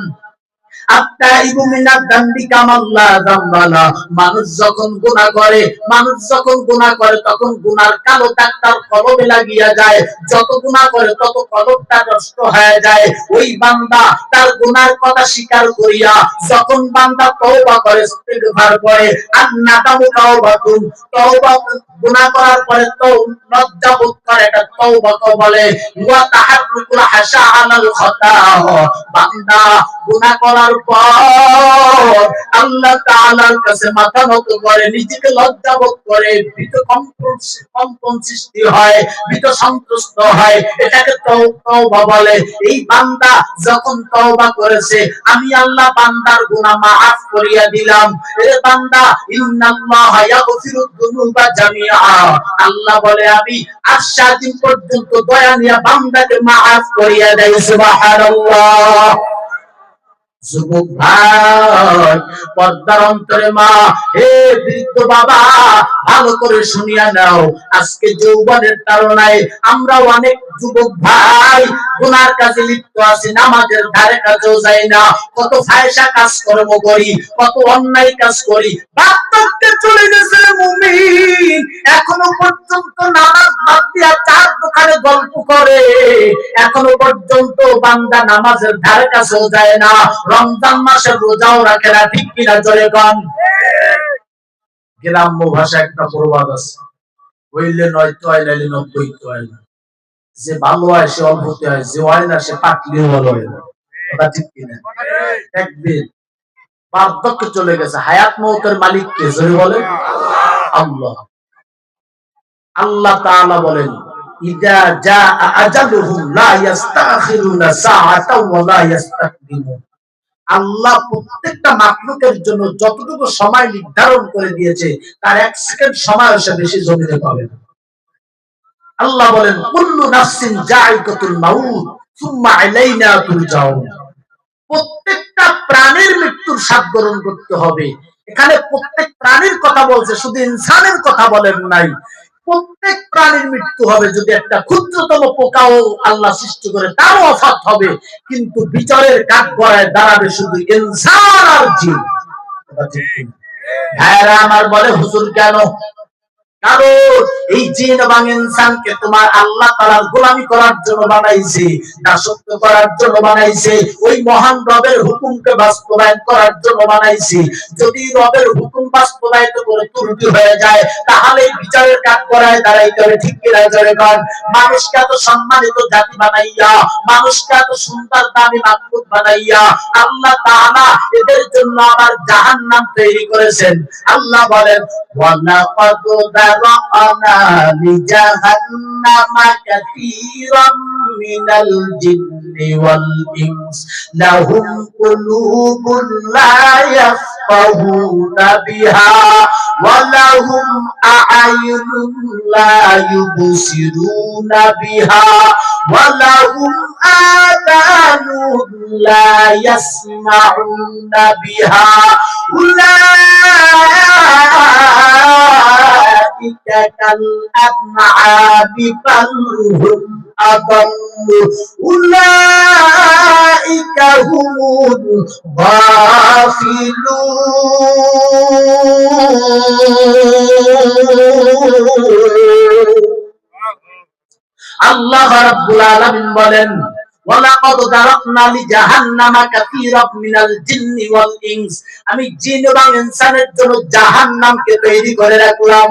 মানুষ যখন গুনাহ করে তখন গুনার কালো দাগ তার কলবে লাগিয়া যায়, যত গুনাহ করে তত কলবটা নষ্ট হয়ে যায়। ওই বান্দা তার গুনার কথা স্বীকার করিয়া যখন বান্দা তওবা করে, ইস্তিগফার করে, আন-নাদামু তাওবাতুন, তওবা গুনাহ করার পরে তো লজ্জা বোধ করে, এটা তওবাকে বলে। ওয়া তাহাররুকুল হাসা আলাল খাতা, বান্দা গুনাহ করার পর আল্লাহ তাআলার কাছে মাথা নত করে, নিজেকে লজ্জা বোধ করে, ভীত কম্পন সৃষ্টি হয়, ভীত সন্ত্রস্ত হয়, এটাকে তওবা বলে। এই বান্দা যখন তওবা করেছে, আমি আল্লাহ বান্দার গুনাহ মাফ করিয়া দিলাম। এ বান্দা, ইন্নাল্লাহা ইয়াগফিরুদ যুনুবা জামিআ, আল্লাহ বলে আমি আরশ আজিম পর্যন্ত দয়া নিয়ে বান্দাকে মাফ করিয়া দেই। সুবহানাল্লাহ। যুবক ভাই, পর্দার অন্তরে মা, হে বৃদ্ধ বাবা, ভালো করে শুনিয়া নাও। আজকে যৌবনের তাড়নায় আমরা অনেক যুবক ভাই গুনার কাজে লিপ্ত আছি, নামাজের ধারে কাছেও যাই না, কত ফায়সা কাজ কর্ম করি, কত অন্যায় কাজ করি। বার্ধক্যে চলে গেছে মুমিন, এখনো পর্যন্ত নামাজ বাদ দিয়া চার দোকানে গল্প করে, এখনো পর্যন্ত বান্দা নামাজের ধারে কাছেও যায় না, রমজান মাসে রোজাও রাখে না। ঠিক কিনা জোরে কন। গ্রাম্য ভাষা একটা প্রবাদ আছে, হইলে ৯ তো হয়, নাইলে ৯০ তো হয় না। যে ভালো হয় সে অল্পতে হয়, যে হয় না সে পাকলেও ভালো হয় না। কথা ঠিক কিনা? একদিন বার্ধক্য চলে গেছে, হায়াত মৌতের মালিক কে? জোরে বলেন। আল্লাহ। আল্লাহ তাআলা বলেন, ইযা জাআ আজালুহুম লা ইস্তাখিরুনা সাআতাও ওয়া লা ইস্তাকদিমুন। আল্লাহ প্রত্যেকটা মাখলুকের জন্য যতটুকু সময় নির্ধারণ করে দিয়েছে, তার ১ সেকেন্ড সময় সে বেশি জমিনে পাবে না। আল্লাহ বলেন, কুল্লু নাফসিন যায়িকাতুল মাউত সুম্মা ইলাইনা তুরজাউন। প্রত্যেকটা প্রাণীর মৃত্যুর স্বাদ গ্রহণ করতে হবে। এখানে প্রত্যেক প্রাণীর কথা বলছে, শুধু ইনসানের কথা বলেন নাই। প্রত্যেক প্রাণীর মৃত্যু হবে। যদি একটা ক্ষুদ্রতম পোকাও আল্লাহ সৃষ্টি করে, তারও অফাত হবে, কিন্তু বিচারের কাঠগড়ায় দাঁড়াবে শুধু ইনসান আর জিন। ভাইরা আমার বলে, হুজুর কেন? কারণ এই জিন এবং ইনসানকে তোমার আল্লাহ তাআলার গোলামি করার জন্য বানাইছে, দাসত্ব করার জন্য বানাইছে, ওই মহান রবের হুকুমকে বাস্তবায়ন করার জন্য বানাইছে। যদি রবের হুকুম বাস্তবায়িত করে ত্রুটি হয়ে যায়, তাহলে বিচারের কাঠগড়ায় দাঁড়াইতে হবে। ঠিক কিনা জোরে কন। মানুষকে এত সম্মানিত জাতি বানাইয়া, মানুষকে এত সুন্দর দামি মাখলুক বানাইয়া আল্লাহ তাআলা এদের জন্য আবার জাহান্নাম তৈরি করেছেন। আল্লাহ বলেন, ওয়ালাকাদ দারা'না লিজাহান্নামা কাসীরাম মিনাল জিন্নি ওয়াল ইনস লাহুম কুলুবুন লা ইয়াফকাহুনা বিহা ওয়া লাহুম আ'য়ুনুন লা ইউবসিরুনা বিহা ওয়া লাহুম আযানুন লা ইয়াসমাউনা বিহা উলাইকা কাল আনআমি বাল হুম আদাল্লু উলাইকা হুমুল গাফিলুন। আল্লাহ রাব্বুল আলামিন বলেন, ওয়ালাকাদ দারাকনা লিজাহান্নামা কাসীরাম মিনাল জিন্নি ওয়াল ইনস। আমি জিন এবং ইনসানের জন্য জাহান্নামকে তৈরি করে রাখলাম।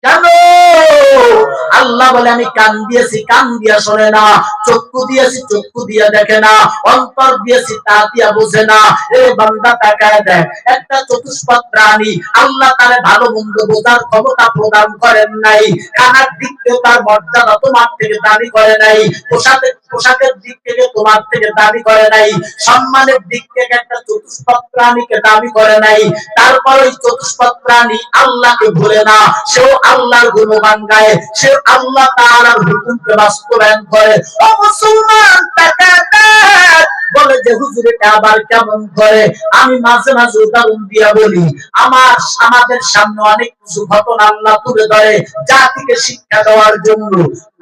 কেন? আল্লাহ বলে, আমি কান দিয়েছি, কান দিয়া শোনে না, চক্ষু দিয়েছি, চক্ষু দিয়া দেখে না, অন্তর দিয়েছি, তা দিয়া বোঝে না। এ বান্দা তাকায় দেখ, একটা চতুষ্পদ প্রাণী আল্লাহ তারে ভালো মন্দ বোঝার ক্ষমতা প্রদান করেন নাই। খানার দিক থেকে তার মর্যাদা তোমার থেকে দাবি করে নাই, পোশাকের দিক থেকে তোমার থেকে দাবি করে নাই, সম্মানের দিক থেকে একটা চতুষ্পদ প্রাণীকে দাবি করে নাই। তারপর ওই চতুষ্পদ প্রাণী আল্লাহকে ভুলে না, সেও আল্লাহর গুণগান গায়, সে আল্লাহ তাআলার হুকুমকে বাস্তবায়ন করে। ও মুসলমান, বলে যে হুজুর এটা আবার কেমন করে? আমি মাঝে মাঝে উদাহরণ দিয়া বলি, আমাদের সামনে অনেক কিছু ঘটনা আল্লাহ তুলে ধরে জাতিকে শিক্ষা দেওয়ার জন্য।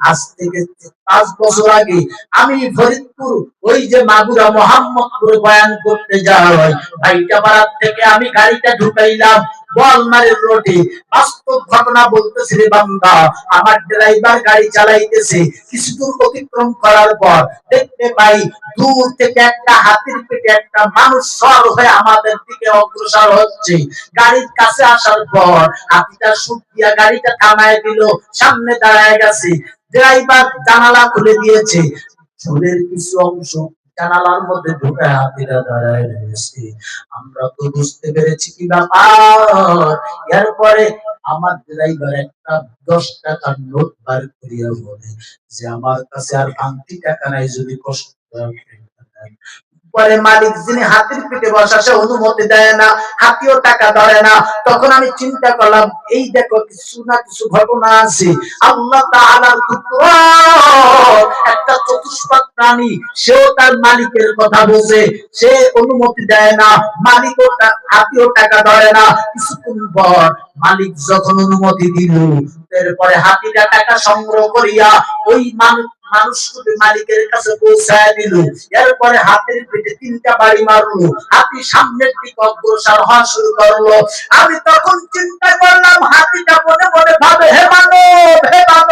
আজ থেকে 5 বছর আগে আমি ফরিদপুর ওই যে মাগুরা মোহাম্মদপুরে বয়ান করতে যাওয়া হয়, ভাইটাপাড়া থেকে আমি গাড়িটা ঢুকাইলাম বলমারের রোডে। বাস্তব ঘটনা বলতেছি রে বান্দা, আমার ড্রাইভার গাড়ি চালাইতেছে, কিছু দূর অতিক্রম করার পর দেখতে পাই দূর থেকে একটা হাতির পেটে একটা মানুষ সর হয়ে আমাদের দিকে অগ্রসর হচ্ছে। গাড়ির কাছে আসার পর হাতিটা শুট দিয়া গাড়িটা থামায় দিল, সামনে দাঁড়ায় গেছে। ড্রাইভার জানালা খুলে দিয়েছে, চুলের কিছু অংশ জানালার মধ্যে ঢুকে হাতিরা দাঁড়ায় রয়েছে। আমরা তো বুঝতে পেরেছি কি ব্যাপার। এরপরে আমার ড্রাইভার একটা 10 টাকার নোট বার করিয়া বলে যে আমার কাছে আর ভাঙতি টাকা নাই, যদি কষ্ট পরে মালিক যিনি হাতির পিঠে বসা সে অনুমতি দেয় না, হাতিও টাকা ধরে না। তখন আমি চিন্তা করলাম এই দেখো কিছু না কিছু ঘটনা আছে। আল্লাহ তাআলার কুদরত, একটা চতুষ্পাদ প্রাণী সেও তার মালিকের কথা বোঝে, সে অনুমতি দেয় না, মালিকও হাতিও টাকা ধরে না। কিছুক্ষণ পর মালিক যখন অনুমতি দিল, এরপরে হাতিটা টাকা সংগ্রহ করিয়া ওই মানুষটি মালিকের কাছে পৌঁছায় দিল। এরপরে হাতির পেটে 3টা বাড়ি মারলো, হাতি সামনের দিকে অগ্রসর হওয়া শুরু করলো। আমি তখন চিন্তা করলাম হাতিটা মনে মনে ভাবে, হে মানব, হে মানব,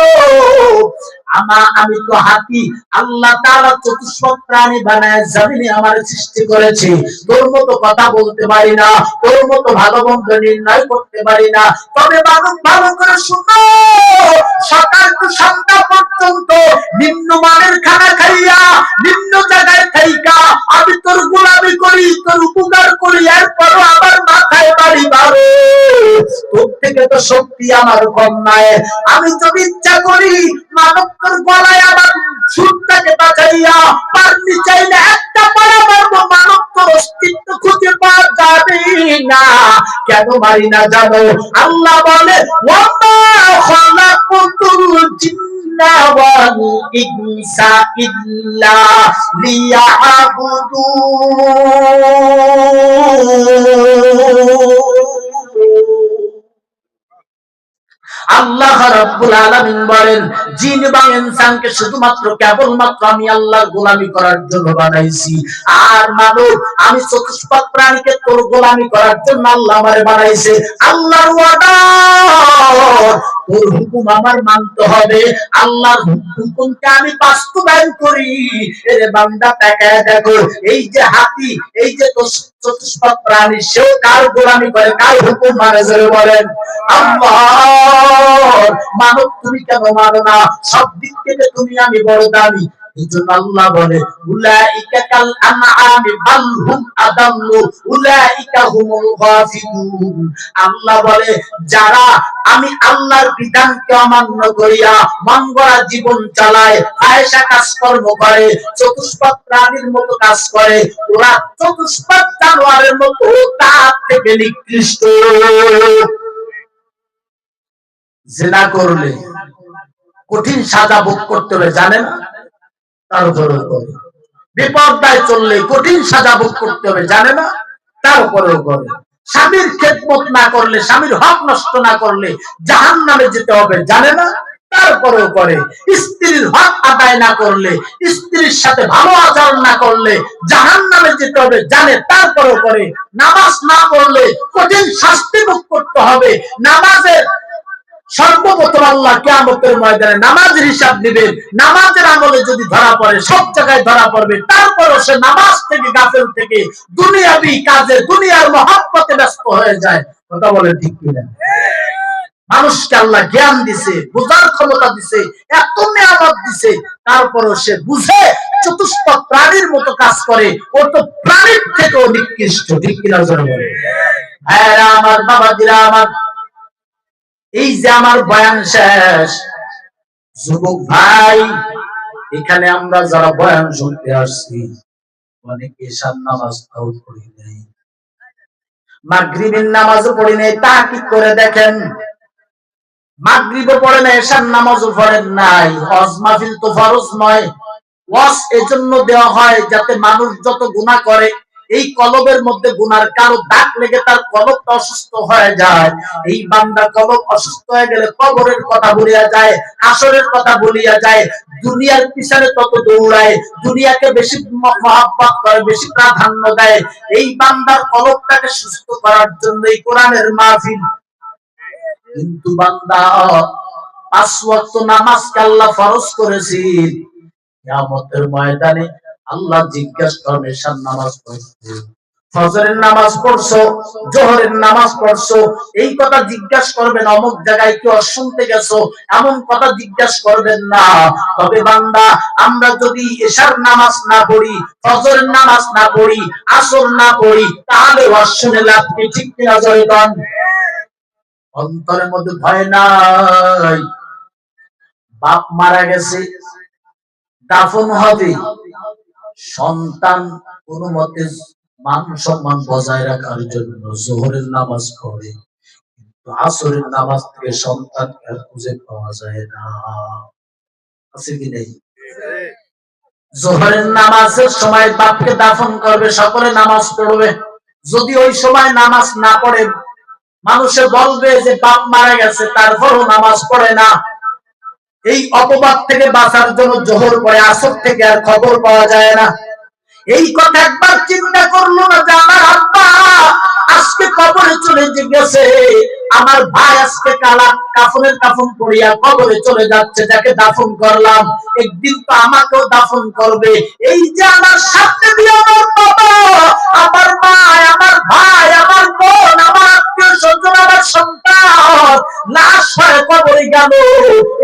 আমি তো হাতি, আল্লাহ তাআলা চতুষ্পদ প্রাণী বানায় জমিনে আমার সৃষ্টি করেছে, তোর মতো কথা বলতে পারি না, তোর মতো ভালো মন্দ নির্ণয় করতে পারি না। তবে মানুষ ভালো করে শুনো, সকাল টু সন্ধ্যা পর্যন্ত নিম্নমানের খানা খাইয়া নিম্ন জায়গায় থাইকা আমি তোর গোলামি করি, তোর উপকার করি, এরপরও আমার মাথায় বাড়ি মারো, তোর থেকে তো শক্তি আমার কম নাই। আমি যদি ইচ্ছা করি মানব তোর গলায় আমার সুরটাকে বাঁচাইয়া পারনি, চাইলে একটা পাড়া মারবো, মানব তোর অস্তিত্ব খুঁজে পাওয়া যাবে না। কেন মারি না জানো? আল্লাহ বলে ওয়ামা খালাকুতুল জিন্না ওয়াল ইনসা ইল্লা লিয়াবুদুন। আল্লাহ রাব্বুল আলামিন বলেন জিন এবং ইনসানকে শুধুমাত্র কেবলমাত্র আমি আল্লাহর গোলামি করার জন্য বানাইছি। আর মানব, আমি চতুষ্পদ প্রাণীকে তোর গোলামি করার জন্য আল্লাহ আমারে বানাইছে। আল্লাহর অর্ডার, তোর হুকুম আমার মানতে হবে, আল্লাহর হুকুমকে আমি বাস্তবায়ন করি। এরে বান্দা তাকায় দেখো, এই যে হাতি, এই যে চতুষ্পদ প্রাণী, সেও কার গোলামি করে, কার হুকুম মানে? জোরে বলেন আল্লাহ। মানব তুমি কেন মানো না? সব দিক থেকে তুমি আমি বড় দামি। এইজন্য আল্লাহ বলে উলাইকা কাল আনআমি বাল হুম আদাল্লু উলাইকা হুমুল গাফিলুন। আল্লাহ বলে যারা আমি আল্লাহর বিধানকে অমান্য করিয়া মন গড়া জীবন চালায়, ফায়সা কাজকর্ম করে, চতুষ্পদ প্রাণীর মতো কাজ করে, ওরা চতুষ্পদ জানোয়ারের মতো, তার থেকে নিকৃষ্ট। জিনা করলে কঠিন সাজা ভোগ করতে হবে, জানেন? তারপরেও করে। বিপর্দায় চললে কঠিন সাজা ভোগ করতে হবে, জানে না? তারপরেও করে। স্বামীর খেদমত না করলে, স্বামীর হক নষ্ট না করলে জাহান্নামে যেতে হবে, জানে না? তারপরেও করে। স্ত্রীর হক আদায় না করলে, স্ত্রীর সাথে ভালো আচরণ না করলে জাহান্নামে যেতে হবে, জানে? তারপরেও করে। নামাজ না পড়লে কঠিন শাস্তি ভোগ করতে হবে। নামাজের সর্বপ্রথম আল্লাহ কিয়ামতের ময়দানে নামাজের হিসাব নেবেন। নামাজের আমলে যদি ধরা পড়ে, সব জায়গায় ধরা পড়বে, তারপরও সে নামাজ থেকে, গাফেল থেকে, দুনিয়াবি কাজে, দুনিয়ার মহব্বতে ব্যস্ত হয়ে যায়। কথা বলে ঠিক কিনা? মানুষকে আল্লাহ জ্ঞান দিছে, বোঝার ক্ষমতা দিছে, এত নিয়ামত দিছে, তারপরও সে বুঝে চতুষ্পদ প্রাণীর মতো কাজ করে, ও তো প্রাণীর থেকেও নিকৃষ্ট। ঠিক কিনা? ভাইরা আমার, বাবাজিরা আমার, এই যে আমার বয়ান শেষ, যুবক ভাই, এখানে আমরা যারা বয়ান শুনতে আসছি অনেকে ঈশার নামাজটাও পড়ি নাই, মাগরিবের নামাজও পড়ি নাই। তাকিদ করে দেখেন, মাগরিবও পড়ে নাই, ঈশার নামাজও পড়েন নাই। ওয়াজ মাহফিল তো ফরজ নয়। ওয়াজ এজন্য দেওয়া হয় যাতে মানুষ যত গুনাহ করে, এই কলবের মধ্যে গুনার কারো দাগ লেগে তার কলবটা অসুস্থ হয়ে যায়। এই বান্দা কলব অসুস্থ হয়ে গেলে কবরের কথা বলিয়া যায়, হাসরের কথা বলিয়া যায়, দুনিয়ার পিছনে তত দৌড়ায়, দুনিয়াকে বেশি মহব্বত করে, বেশি প্রাধান্য দেয়। এই বান্দার কলবটাকে সুস্থ করার জন্য এই কোরআনের মাহফিল। কিন্তু বান্দা 5 ওয়াক্ত নামাজকে আল্লাহ ফরজ করেছেন, কিয়ামতের ময়দানে আল্লাহ জিজ্ঞাসা করবে ঈশার নামাজ পড়ছো, ফজরের নামাজ পড়ছো, জোহরের নামাজ পড়ছো, এই কথা জিজ্ঞাসা করবেন। অমুক জায়গায় কি শুনতে গেছো, এমন কথা জিজ্ঞাসা করবেন না। তবে বান্দা, আমরা যদি ঈশার নামাজ না পড়ি, ফজরের নামাজ না পড়ি, আসর না পড়ি, তাহলে ওয়াজ শুনে লাভ কি? ঠিক কিনা? জোরে বলেন। অন্তরের মধ্যে ভয় নাই, বাপ মারা গেছে, দাফন হবে, সন্তান কোনো মতে মান সম্মান বজায় রাখার জন্য জোহরের নামাজ পড়ে, কিন্তু আসরের নামাজ থেকে সন্তান আর খুঁজে পাওয়া যায় না। আছে কি নেই? জোহরের নামাজের সময় বাপকে দাফন করবে, সকলে নামাজ পড়বে। যদি ওই সময় নামাজ না পড়ে, মানুষে বলবে যে বাপ মারা গেছে, তারপরও নামাজ পড়ে না। এই অপবাদ থেকে বাঁচার জন্য জোহর পড়ে, আসর থেকে আর খবর পাওয়া যায় না। এই কথা একবার চিন্তা করলো না যে আমার আব্বা আজকে কবরে চলে গেছে, আমার ভাই আজকে কাফনের কাফন পড়িয়া কবরে চলে যাচ্ছে, যাকে দাফন করলাম একদিন তো আমাকেও দাফন করবে। এই যে আমার সাথে দিয়ে আমার বাবা, আমার মা, আমার ভাই, আমার বোন, আমার আত্মীয় স্বজন, আমার সন্তান লাশ হয়ে কবরে গেল,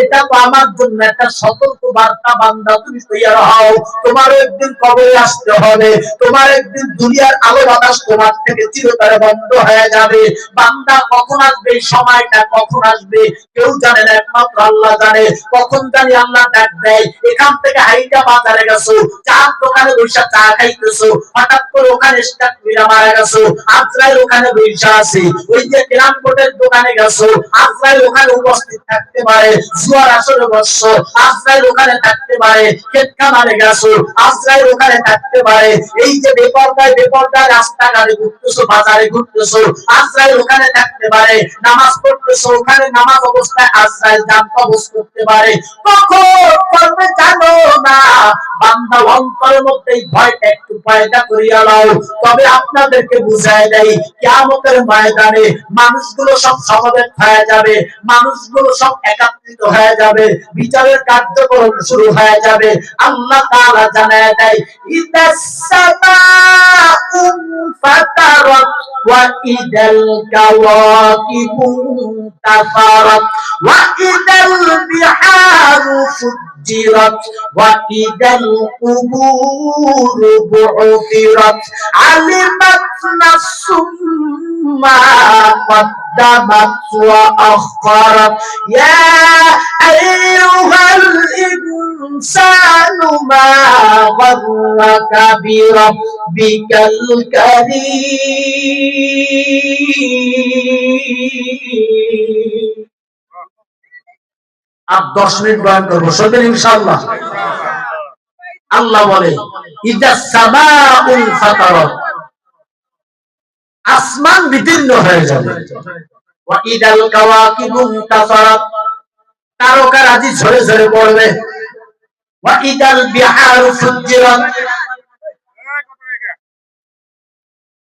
এটা তো আমার জন্য একটা সতর্ক বার্তা। বান্দা তুমি তৈরি হও, তোমার একদিন কবরে আসতে হবে, তোমার একদিন দুনিয়ার আলো বাতাস তোমার থেকে চিরতরে বন্ধ হয়ে যাবে। বান্দা কখন আসবে, এই সময়টা কখন আসবে কেউ জানে না, একমাত্র আল্লাহ জানে। কখন জানি আল্লাহ ডাক দেয়, এখান থেকে হাইটা বাজারে গেছো, চার দোকানে বৈশা চা খাইতেছো, হঠাৎ করে ওখানে স্টাক মিরা মারা গেছো, আজরাইল ওখানে বৈশা আছে। ওই যে গ্রাম কোর্টের দোকানে গেছো, আজরাইল ওখানে উপস্থিত থাকতে পারে। জুয়ার আসরে বসছো, আজরাইল ওখানে থাকতে পারে। ক্ষেত খামারে গেছো, আজরাইল ওখানে থাকতে পারে। এই যে বেপরদায় রাস্তাঘাটে ঘুরতেছো, বাজারে ঘুরতেছো, আজরাইল ওখানে থাকতে পারে। নামাজ পড়তেছো, ওখানে নামাজ অবস্থায় আজরাইল জান কবজ করতে পারে। কখন করবে জানো না। বান্দা অন্তরের মধ্যে এই ভয়টা একটু পয়দা করিয়া নাও। তবে আপনাদেরকে বুঝায় দেয়, কিয়ামতের ময়দানে মানুষগুলো সব সমবেত হয়ে যাবে, মানুষগুলো সব একাত্রিত হয়ে যাবে, বিচারের কার্যক্রম শুরু হয়ে যাবে। আল্লাহ তাআলা জানায় দেয়, ইদাস সামাউ ফাতারাত ওয়া ইদাল কাওয়াকিবু তাফারাত ওয়া ইদাল বিহারু ফুজ্জিরাত ওয়া ইদাল কুবুরু বু'থিরাত আলিমাত নাফসুম মা قدمت وأخرت يا أيها الإنسان ما غرك بربك الكريم। আর 10 মিনিট বয়ান করবো, শুনবেন ইনশাআল্লাহ। আল্লাহ বলে, ইদাস সামাউল ফাতারাত, আসমান বিদীর্ণ হয়ে যাবে। ওয়া ইদাল কাওয়াকিবু তাসারাত, তারকারাজি ঝরে ঝরে পড়বে। ওয়া ইদাল বিহারু ফুজ্জিরাত,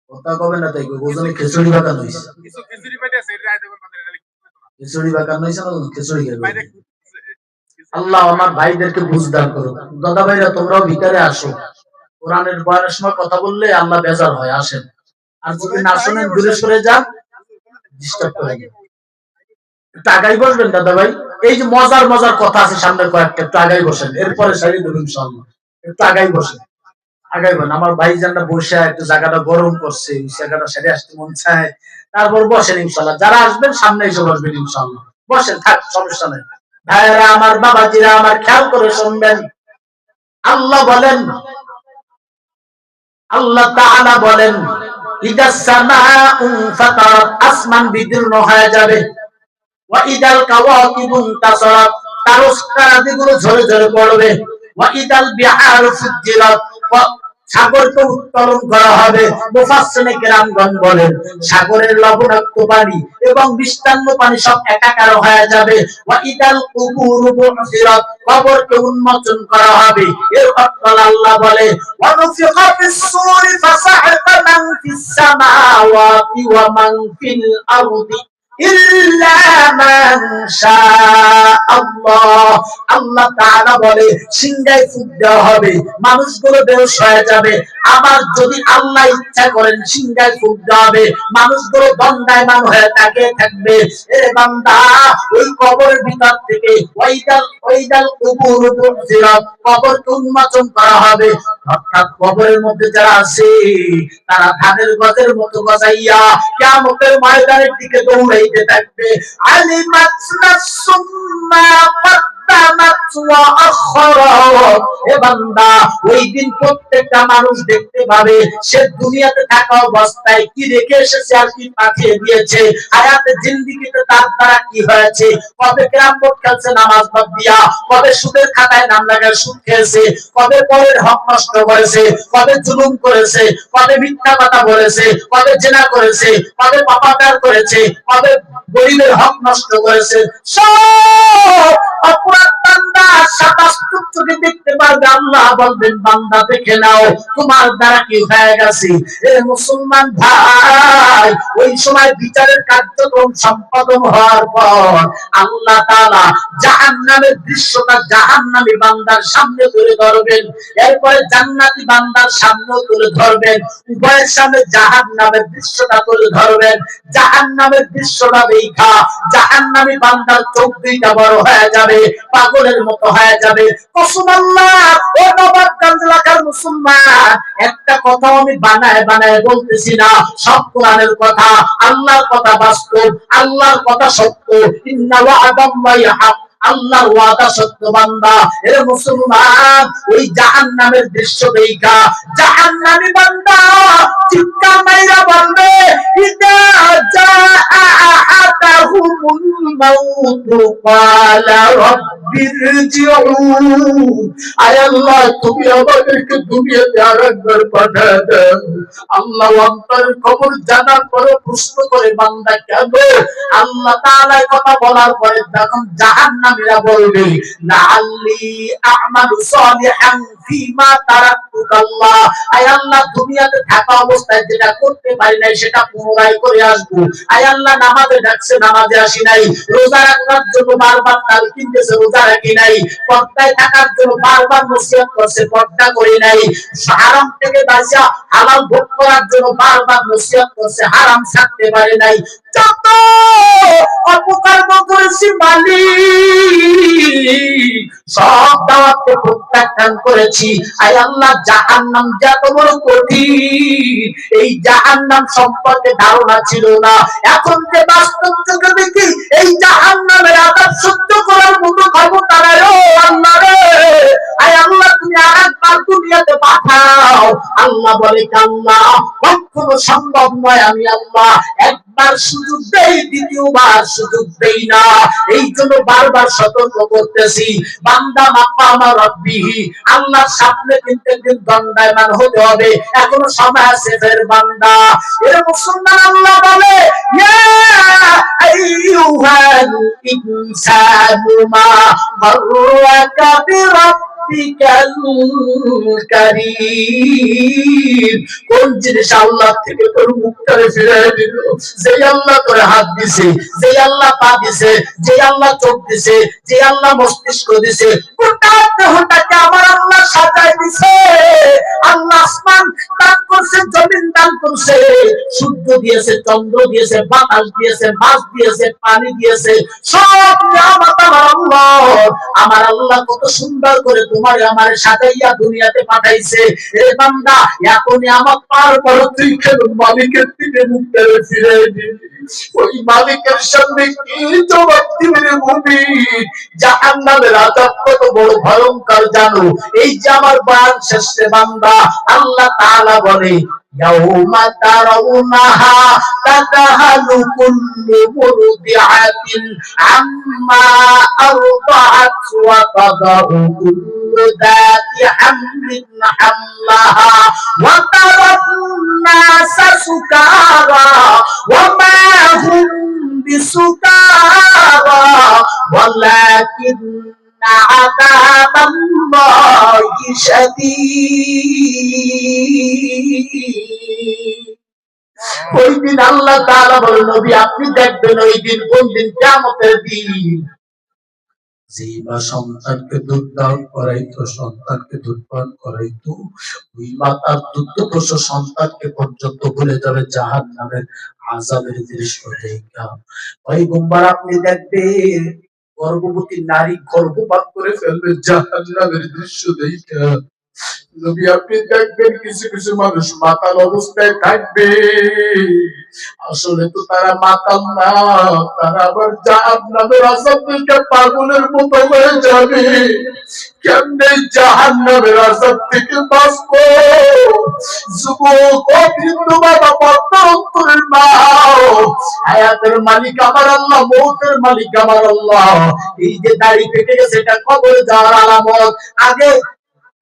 কথা কবে না তাই গোজনে খিচুড়ি বাগান হইছে, খিচুড়ি বাগান হইছে না, খিচুড়ি খাবে। আল্লাহ আমার ভাইদেরকে বুঝদান করুন। দাদা ভাইরা তোমরাও ভিতরে আসো, কোরআনের বয়ানের সময় কথা বললে আল্লাহ বেজার হয়, আসেন। আর যদি না শোনেন দূরে সরে যান, ডিস্টার্ব করেন। একটু আগাই বসবেন দাদা ভাই, এই যে মজার মজার কথা আছে সামনে কয়েকটা, একটু আগাই বসেন, এরপরে সারি দেবো ইনশাআল্লাহ। একটু আগাই বসেন, আগাই বসেন। আমার ভাই জানটা বসে একটু জায়গাটা গরম করছে, জায়গাটা সেরে আসতে মন চায়, তারপর বসেন ইনশাআল্লাহ। যারা আসবেন সামনে এসে বসবেন ইনশাআল্লাহ, বসেন, থাক, সমস্যা নেই। ভাইয়েরা আমার, বাবাজিরা আমার, খেয়াল করে শুনবেন। আল্লাহ বলেন, আল্লাহ তাআলা বলেন, ইদাস সামাউ ফাতারাত, আসমান বিদীর্ণ হয়ে যাবে। ওয়া ইদাল কাওয়াকিবু তাসারাত, তারকারাজিগুলো ঝরে ঝরে পড়বে। ওয়া ইদাল বিহারু ফুজ্জিরাত, সাগরকে উত্তোলন করা হবে। মুফাসসিরে কেরামগণ বলেন, সাগরের লবণাক্ত পানি এবং মিষ্টান্ন পানি সব একাকার হয়ে যাবে। ওয়া ইদাল কুবুরু বু'থিরাত, কবরকে উন্মোচন করা হবে। এর অর্থ আল্লাহ বলে, ওয়া নুফিখা ফিস সূরি ফাসাহিকা মান ফিস সামাওয়াতি ওয়া মান ফিল আরদি ইল্লা মান শাআল্লাহ। আল্লাহ তাআলা বলে, সিংহায় ফুঁক দেওয়া হবে, মানুষগুলো বেহুশ হয়ে যাবে। আবার যদি আল্লাহ ইচ্ছা করেন সিংহায় ফুঁক দেওয়া হবে, মানুষগুলো দণ্ডায়মান হয়ে তাকিয়ে থাকবে। এ বান্দা, ওই কবরের ভিতর থেকে ওয়াইদাল কুবুরু বু'থিরাত, কবরকে উন্মোচন করা হবে। অর্থাৎ কবরের মধ্যে যারা আছে তারা ধানের গজের মতো গজাইয়া কিয়ামতের ময়দানের দিকে দৌড়াইতে থাকবে। আলিমাত নাফসুম মা এ বান্দা, ওই দিন প্রত্যেকটা মানুষ দেখতে পাবে সে দুনিয়াতে থাকা অবস্থায় কি রেখে এসেছে আর কি পাঠিয়ে দিয়েছে, হায়াতে জিন্দেগিতে তার দ্বারা কি হয়েছে, কবে ক্যারাম বোর্ড খেলছে নামাজ বাদ দিয়া, কবে সুদের খাতায় নাম লাগায় সুদ খেয়েছে, কবে পরের হক নষ্ট করেছে, কবে জুলুম করেছে, কবে মিথ্যা কথা বলেছে, কবে জেনা করেছে, কবে পাপাচার করেছে, কবে গরিবের হক নষ্ট করেছে, সব অপরাধ বান্দা সাতাস্তর চোখে দেখতে পারবে। আল্লাহ বলবেন বান্দা দেখে নাও তোমার দ্বারা কি হয়ে গেছে। এ মুসলমান ভাই, ওই সময় বিচারের কার্যক্রম সম্পাদন হওয়ার পর আল্লাহ তাআলা জাহান্নামের দৃশ্যটা জাহান্নামী বান্দার সামনে তুলে ধরবেন, এরপরে জান্নাতি বান্দার সামনে তুলে ধরবেন, উভয়ের সামনে জাহান্নামের দৃশ্যটা তুলে ধরবেন। জাহান্নামের দৃশ্যটা দেখা জাহান্নামী বান্দার চোখ দুইটা বড় হয়ে যাবে, পাগলের মতো হয়ে যাবে। কসম আল্লাহ, ও নবাবগঞ্জ এলাকার মুসলমান, একটা কথা আমি বানায় বানায় বলতেছি না, সব কোরআনের কথা, আল্লাহর কথা বাস্তব, আল্লাহর কথা সত্য। ইন্না ওয়া'দাল্লাহি হক, আল্লাহর ওয়াদা সত্য বান্দা। এ মুসলমান, ওই জাহান্নামের দৃশ্য দেখা জাহান্নামী বান্দা চিৎকার মাইরা বলবে, ইদা জাআ আহাদাহুমুল মাউত ক্বালা রাব্বিরজিউন, আয় আল্লাহ তুমি আমাদেরকে দুনিয়াতে আরেকবার পাঠায় দাও। আল্লাহ অন্তর খবর জানার পরে প্রশ্ন করে বান্দা কেন? আল্লাহ তাআলা কথা বলার পরে তখন জাহান্নামীরা বলবে, লাআল্লি আমালু সালিহান ফিমা তারাকতু, আল্লাহ আয় আল্লাহ দুনিয়াতে থাকা অবস্থায় যেটা করতে পারি নাই সেটা পুনরায় করে আসবো। আয় আল্লাহ নামাজে ডাকছে নামাজে আসি নাই, রোজা রাখার জন্য বারবার তালকিন দিয়েছে রোজা রাখি নাই, পর্দায় থাকার জন্য বারবার নসিহত করছে পর্দা করি নাই, হারাম থেকে বাঁচা হালাল ভোগ করার জন্য বারবার নসিহত করছে হারাম ছাড়তে পারে নাই। যত অপকর্ম করেছি মালিক, সব দাওয়াতকে প্রত্যাখ্যান করেছি। আয় আল্লাহ জাহান্নাম যত বড় কঠিন, এই জাহান্নাম সম্পর্কে ধারণা ছিল না, এখন যে বাস্তব চোখে দেখি এই জাহান্নামের আযাব সহ্য করার মতো ক্ষমতা নাই। ও আল্লাহ রে, আয় আল্লাহ তুমি আরেকবার দুনিয়াতে পাঠাও। আল্লাহ বলে আল্লাহ কখনো সম্ভব নয়, আমি আল্লাহ একবার সুযোগ দেই, দ্বিতীয়বার সুযোগ দেই না। এই জন্য বারবার সতর্ক করতেছি, বান্দা মাকামা রাব্বিহি, আল্লাহর সামনে কিন্তু একদিন দণ্ডায়মান হতে হবে, এখনো সময় আছে ফের বান্দা। এর মুসলমান আল্লাহ বলে, ইয়া আইয়ুহাল ইনসানু মা গাররাকা বিরাব্বিকাল কারীম, কোন জিনিস আল্লাহ থেকে তোর মুখটারে ফিরিয়ে দিল, যে আল্লাহ তোর হাত দিছে, যে আল্লাহ পা দিছে, যে আল্লাহ চোখ দিছে, যে আল্লাহ মস্তিষ্ক দিছে, গোটা দেহটাকে আমার আল্লাহ সাজায় দিছে। আল্লাহ আসমান দান করছে, জমিন দান করছে, সূর্য দিয়েছে, চন্দ্র দিয়েছে, বাতাস দিয়েছে, মাছ দিয়েছে, পানি দিয়েছে, সব নিয়ামত আমার আল্লাহ। আমার আল্লাহ কত সুন্দর করে তোমার আমার সাজাইয়া দুনিয়াতে পাঠাইছে। এ বান্দা এত নিয়ামত পাওয়ার পর তুই কেন মালিকের দিকে মুখ ফিরে দিবি? ওই মালিকের সামনে কি জবাব দিবি রে মুমিন? জাহান্নামের আযাব কত বড় ভয়ঙ্কর জানো? এই যে আমার বয়ান শেষে বান্দা আল্লাহ তাআলা বলে, ইয়াউমা তারাউনাহা তাযাহালু কুল্লু মুরদিআতিন আম্মা আরদাআত ওয়া তাদাউ কুল্লু যাতি হামলিন হামলাহা ওয়া তারান্নাসা সুকারা ওয়া মা হুম বিসুকারা ওয়ালাকিন আযাবাল্লাহি শাদীদ। ওই দিন আল্লাহ তাআলা বলেন, নবী আপনি দেখবেন ওই দিন, কোন দিন? কিয়ামতের দিন। যেই মা সন্তানকে দুধ দান করাইতো, সন্তানকে দুধ পান করাইতো, ওই মা তার দুগ্ধপোষ্য সন্তানকে পর্যন্ত ভুলে যাবে জাহান্নামের আযাবের দৃশ্য দেখা। ওই গুম্বার আপনি দেখবেন গর্ভবতী নারী গর্ভপাত করে ফেলবে জাহান্নামের দৃশ্য দেখা। যদি আপনি দেখবেন কিছু কিছু মানুষ মাতাল অবস্থায় থাকবে, আসলে তো তারা মাতাল না, তারা আবার জাহান্নামের আযাব থেকে পাগলের মতো হয়ে যাবে। কেমনে জাহান্নামের আযাব থেকে বাঁচবো? যুবক ও বৃদ্ধ বাবা, পর্দা অন্তরের মা, হায়াতের মালিক আমার আল্লাহ, মৌতের মালিক আমার আল্লাহ। এই যে দাড়ি পেকে গেছে, এটা কবরে যাওয়ার আলামত। আগে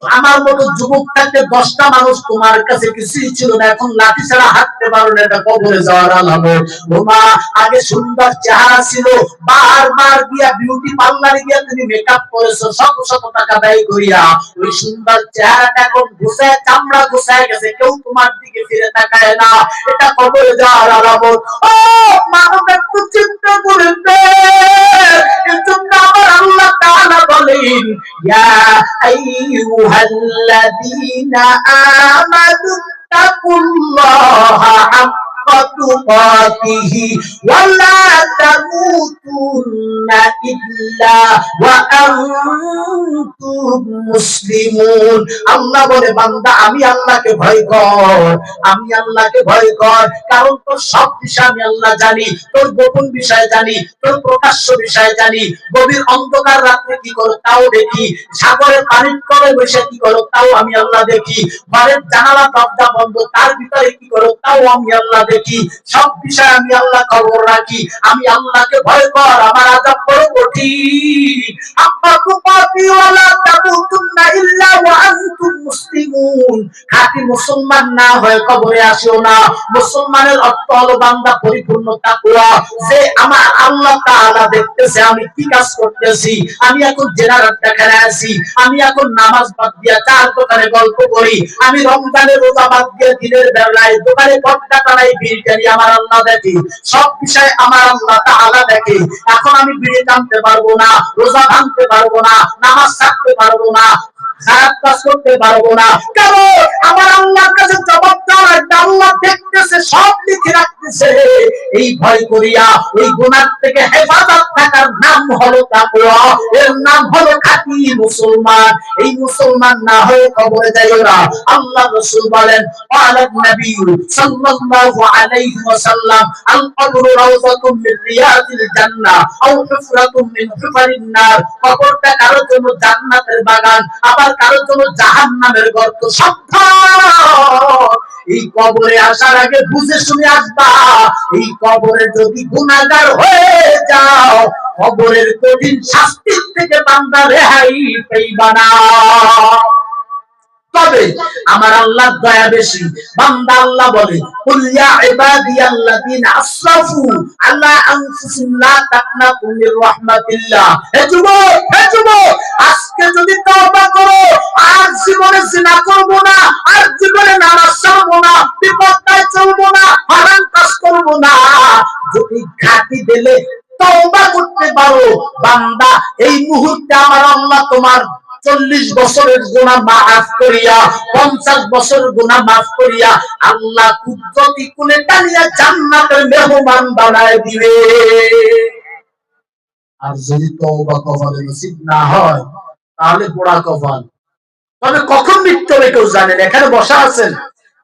আমার মতো যুবক থাকতে 10টা মানুষ তোমার কাছে কিছুই ছিল না, এখন লাঠি ছাড়া হাঁটতে পারো না, এটা কবরে যাওয়ার আলামত। ওমা, আগে সুন্দর চেহারা ছিল, বারবার গিয়া বিউটি পার্লারে গিয়া তুমি মেকআপ করেছো শত শত টাকা ব্যয় করিয়া, ওই সুন্দর চেহারাটা এখন ঘুষায়, চামড়া ঘুষায় গেছে, কেউ তোমার দিকে ফিরে তাকায় না, এটা কবরে যাওয়ার আলামত। ও মানব, একটু চিন্তা করে এজন্য আমার আল্লাহ তাআলা বলেন, ইয়া আইয়ুহাল্লাযীনা আমানু তাকুল্লাহা হাক্কা তুকাতিহি ওয়া লা তামুতুন্না ইল্লা ওয়া আনতুম মুসলিমুন। আল্লাহ বলে, বান্দা আমি আল্লাহকে ভয় কর, আমি আল্লাহকে ভয় কর, কারণ তোর সব বিষয় আমি আল্লাহ জানি, তোর গোপন বিষয় জানি, তোর প্রকাশ্য বিষয় জানি। গভীর অন্ধকার রাত্রে কি করো তাও দেখি, সাগরের পানির তলে বসে কি করো তাও আমি আল্লাহ দেখি, ঘরের জানালা দরজা বন্ধ তার ভিতরে কি করো তাও আমি আল্লাহ দেখি, সব বিষয় আমি আল্লাহ খবর রাখি। আমি আল্লাহকে ভয় কর, আমার আযাব বড় কঠিন। আম্মা তুকাতি ওয়ালা তামুতুন্না ইল্লা ওয়া আনতুম মুসলিমুন। খাঁটি মুসলমান না হয়ে কবরে আসিও না। মুসলমানের অর্থ হলো বান্দা পরিপূর্ণ তাকওয়া, যে আমার আল্লাহ তাআলা দেখতেছে আমি কি কাজ করতেছি, আমি এখন জেনারেটটা খেলে আছি, আমি এখন নামাজ বাদ দিয়া চার দোকানে গল্প করি, আমি রমজানের রোজা বাদ দিয়ে দিনের বেলায় দোকানে পর্দা টানাই, বিড়ি টানি, আমার আল্লাহ দেখে, সব বিষয় আমার আল্লাহ তাআলা দেখে। এখন আমি বিড়ি টানতে পারবো না, রোজা ভাঙতে পারবো না, নামাজ ছাড়তে পারবো না, খারাপ কাজ করতে পারবো না, কারণ আমার আল্লাহর কাছে জবাব দেওয়ার একটা আল্লাহ দেখতেছে, সব লিখে রাখতেছে। এই ভয় করিয়া ওই গুনাহ থেকে হেফাজত থাকার নাম হলো তাকওয়া, এর নাম হলো খাঁটি মুসলমান। এই মুসলমান না হয়ে কবরে যাইও না। আল্লাহ রাসূল বলেন, ক্বালা নবী সাল্লাল্লাহু আলাইহি ওয়াসাল্লাম, আল কবরু রাউযাতুম মিন রিয়াদিল জান্নাহ আও হুফরাতুম মিন হুফারিন নার। কবরটা কারোর জন্য জান্নাতের বাগান, আবার কারোর জন্য জাহান্নামের গর্ত। সাবধান, এই কবরে আসার আগে বুঝে শুনে আসবা। এই কবরে যদি গুনাহগার হয়ে যাও, কবরের কঠিন শাস্তির থেকে বান্দা রেহাই পাইবা না। তবে আমার আল্লাহর দয়া বেশি। বান্দা আল্লাহ বলে, কুল ইয়া ইবাদিয়াল্লাযিনা আসরাফু আলা আনফুসিহিম লা তাকনাতু মির রাহমাতিল্লাহ। হে যুবক, আজকে যদি তওবা করো, আর জীবনে জিনা করব না, আর জীবনে নামাজ ছাড়বো না, বিপদায় চলবো না, হারাম কাজ করব না, যদি ঘাটি দিলে তওবা করতে পারো, বান্দা এই মুহূর্তে আমার আল্লাহ তোমার 40 বছরের গুনাহ মাফ করিয়া, 50 বছরের গুনাহ মাফ করিয়া আল্লাহ কুদরতি কোলে টানিয়া জান্নাতের মেহমান বানায় দিবে। আর যদি তওবা কপালে নসিব না হয়, তাহলে পোড়া কপাল। তবে কখন মৃত্যু হবে কেউ জানেন। এখানে বসা আছেন,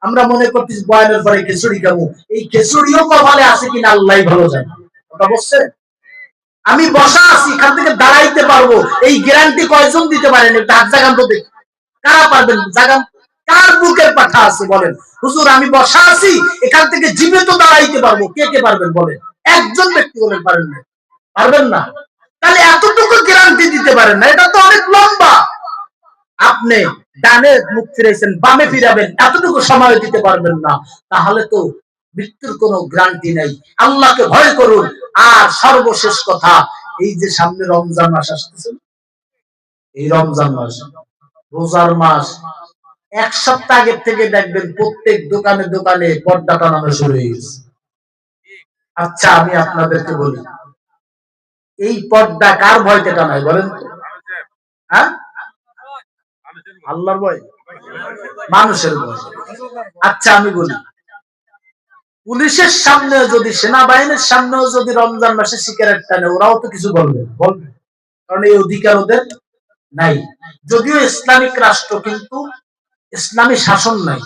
আমরা মনে করতেছি বয়ানের পরে খিচুড়ি খাবো, এই খিচুড়িও কপালে আছে কিনা আল্লাহই ভালো জানে। কথা বলছে, আমি বসা আছি, এখান থেকে দাঁড়াইতে পারবো, এই গ্যারান্টি কয়জন দিতে পারেন? একটা হাত জাগান তো দেখি, কারা পারবেন? জাগান, কার বুকের পাঠা আছে বলেন? হুজুর আমি বসা আছি, এখান থেকে জীবিত দাঁড়াইতে পারবো, কে কে পারবেন বলেন? একজন ব্যক্তি বলেন পারেন না, পারবেন না। তাহলে এতটুকু গ্যারান্টি দিতে পারেন না, এটা তো অনেক লম্বা। আপনি ডানে মুখ ফিরাইছেন, বামে ফিরাবেন, এতটুকু সময় দিতে পারবেন না, তাহলে তো মৃত্যুর কোনো গ্যারান্টি নাই। আল্লাহকে ভয় করুন। আর সর্বশেষ কথা, এই যে সামনে রমজান মাস আসতেছে, এই রমজান মাস রোজার মাস, এক সপ্তাহ আগে থেকে দেখবেন প্রত্যেক দোকানে দোকানে পর্দা টানানো শুরু হয়ে গেছে। আচ্ছা আমি আপনাদেরকে বলি, এই পর্দা কার ভয়তে টানায় বলেন তো? হ্যাঁ, আল্লাহর ভয়, মানুষের ভয়। আচ্ছা আমি বলি, পুলিশের সামনে যদি, সেনাবাহিনীর সামনেও যদি রমজান মাসে সিগারেট টানে, ওরাও তো কিছু বলবে, কারণ এই অধিকার ওদের নাই। যদিও ইসলামিক রাষ্ট্র, কিন্তু ইসলামী শাসন নাই।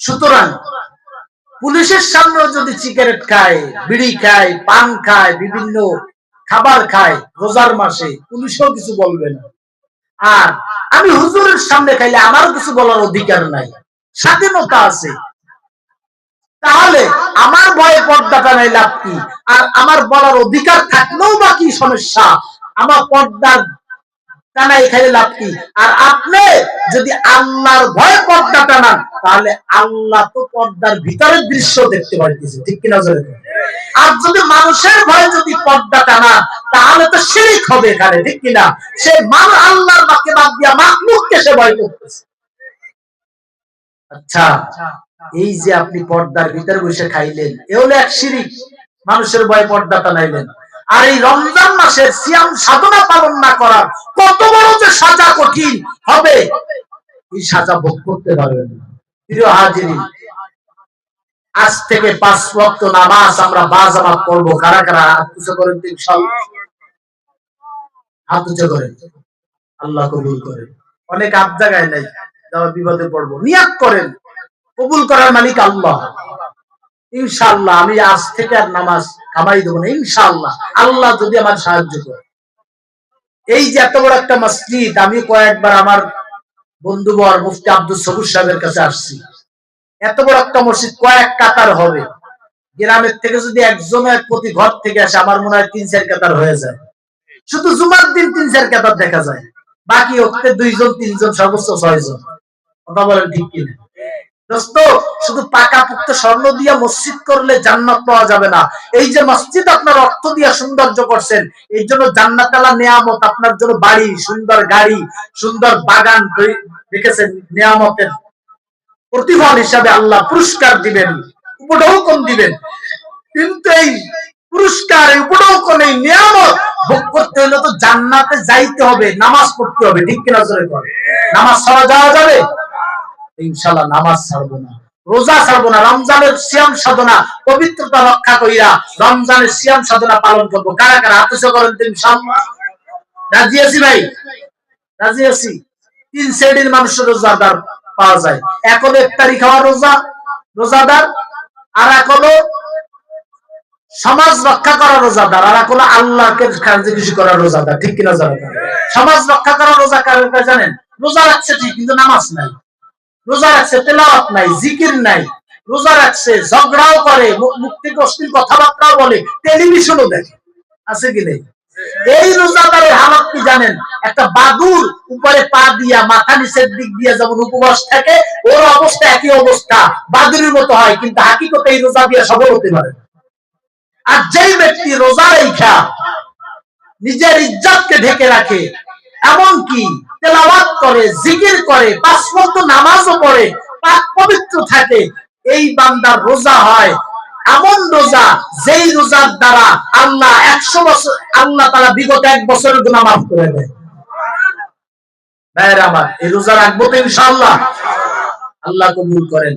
সুতরাং পুলিশের সামনেও যদি সিগারেট খায়, বিড়ি খায়, পান খায়, বিভিন্ন খাবার খায় রোজার মাসে, পুলিশও কিছু বলবে না। আর আমি হুজুরের সামনে খাইলে আমারও কিছু বলার অধিকার নাই, স্বাধীনতা আছে। তাহলে আমার ভয়ে পর্দাটা নাই লাভ কি? আর আমার বলার অধিকার থাকলেও বা কি সমস্যা? আমার পর্দার টানাই খাইলে লাভ কি? আর আপনি যদি আল্লাহর ভয়ে পর্দা টানান, তাহলে আল্লাহ তো পর্দার ভিতরের দৃশ্য দেখতে পাইতেছে, ঠিক কিনা? আর যদি মানুষের ভয়ে যদি পর্দা টানান, তাহলে তো শিরক হবে এখানে, ঠিক কিনা? সে মানুষ আল্লাহর বাক্যে বাদ দিয়া মাখলুককে সে ভয় করতেছে। আচ্ছা, এই যে আপনি পর্দার ভিতরে বসে খাইলেন, এ হলো এক শিরক, মানুষের ভয়ে পর্দা টানাইলেন। আর এই রমজান মাসের সিয়াম সাধনা পালন না করার কত বড় যে সাজা কঠিন হবে, এই সাজা ভোগ করতে পারবেন না। প্রিয় হাজিরিন, আজ থেকে 5 ওয়াক্ত নামাজ আমরা বাজামাত পড়ব। কারা কারা হাত উঁচু করেন তো ইনশাআল্লাহ? হাত উঁচু করেন, আল্লাহ কবুল করেন। অনেক হাত জায়গায় নাই, যাওয়া বিপদে পড়বো। নিয়াত করেন, কবুল করার মালিক আল্লাহ। ইনশাআল্লাহ আমি আজ থেকে আর নামাজ কামাই দেবো না, ইনশাআল্লাহ, আল্লাহ যদি আমার সাহায্য করে। এই যে এত বড় একটা মসজিদ, আমি কয়েকবার আমার বন্ধুবর মুফতি আব্দুল সবুর সাহেবের কাছে আসছি। এত বড় একটা মসজিদ, কয়েক কাতার হবে। গ্রামের থেকে যদি একজনের প্রতি ঘর থেকে আসে, আমার মনে হয় 3-4 কাতার হয়ে যায়। শুধু জুমার দিন 3-4 কাতার দেখা যায়, বাকি হচ্ছে 2-3 জন, সর্বোচ্চ 6 জন। কথা বলেন ঠিক কিনা? দোস্ত, শুধু পাকাপোক্ত স্বর্ণ দিয়ে মসজিদ করলে জান্নাত পাওয়া যাবে না। এই যে মসজিদ আপনার অর্থ দিয়ে সৌন্দর্য করছেন, এই জন্য জান্নাত আলা নিয়ামত আপনার জন্য, বাড়ি, সুন্দর গাড়ি, সুন্দর বাগান রেখেছেন, নিয়ামতের প্রতিফল হিসাবে আল্লাহ পুরস্কার দিবেন, উপঢৌকন দিবেন। কিন্তু এই পুরস্কার, উপঢৌকন, এই নিয়ামত ভোগ করতে হলে তো জান্নাতে যাইতে হবে, নামাজ পড়তে হবে, ঠিক কিনা? জোরে করে। নামাজ ছাড়া যাওয়া যাবে? ইনশাআল্লাহ নামাজ ছাড়বো না, রোজা ছাড়বো না। রমজানের সিয়াম সাধনা, পবিত্রতা রক্ষা কইরা রমজানের সিয়াম সাধনা পালন করবো। কারা কারা হাত উঁচু করেন তো ইনশাআল্লাহ? রাজি আছি ভাই? রাজি আছি। 3 শ্রেণীর মানুষের রোজাদার পাওয়া যায়। এক হলো ইফতারি খাওয়া রোজাদার, আর এক হলো সমাজ রক্ষা করা রোজাদার, আর এক হলো আল্লাহকে খুশি করা রোজাদার, ঠিক কিনা? সমাজ রক্ষা করা রোজা কারা জানেন? রোজা রাখছে ঠিক, কিন্তু নামাজ নাই। রোজা রাখছে, তেলাওয়াত নাই, জিকির নাই। রোজা রাখছে, ঝগড়াও করে, মুখ থেকে অশ্লীল কথাবার্তাও বলে, টেলিভিশনও দেখে, আছে কি নেই? এই রোজাদারের হালত কি জানেন? একটা বাদুর উপরে পা দিয়া মাথা নিচের দিক দিয়ে যেমন উপবাস থাকে, ওর অবস্থা একই অবস্থা, বাদুরের মতো হয়, কিন্তু হাকিকতে এই রোজা দিয়ে সফল হতে পারে। আর যেই ব্যক্তি রোজা রেখা নিজের ইজ্জতকে ঢেকে রাখে, এমনকি তেলাওয়াত করে, জিকির করে, 5 ওয়াক্ত নামাজও পড়ে, পাক পবিত্র থাকে, এই বান্দার রোজা হয় এমন রোজা, যেই রোজার দ্বারা আল্লাহ 100 বছর, আল্লাহ তাআলা বিগত 1 বছরের গুনাহ মাফ করে দেয়। ভাইরা আমার, এই রোজা রাখবো তো ইনশাআল্লাহ? আল্লাহ কবুল করেন।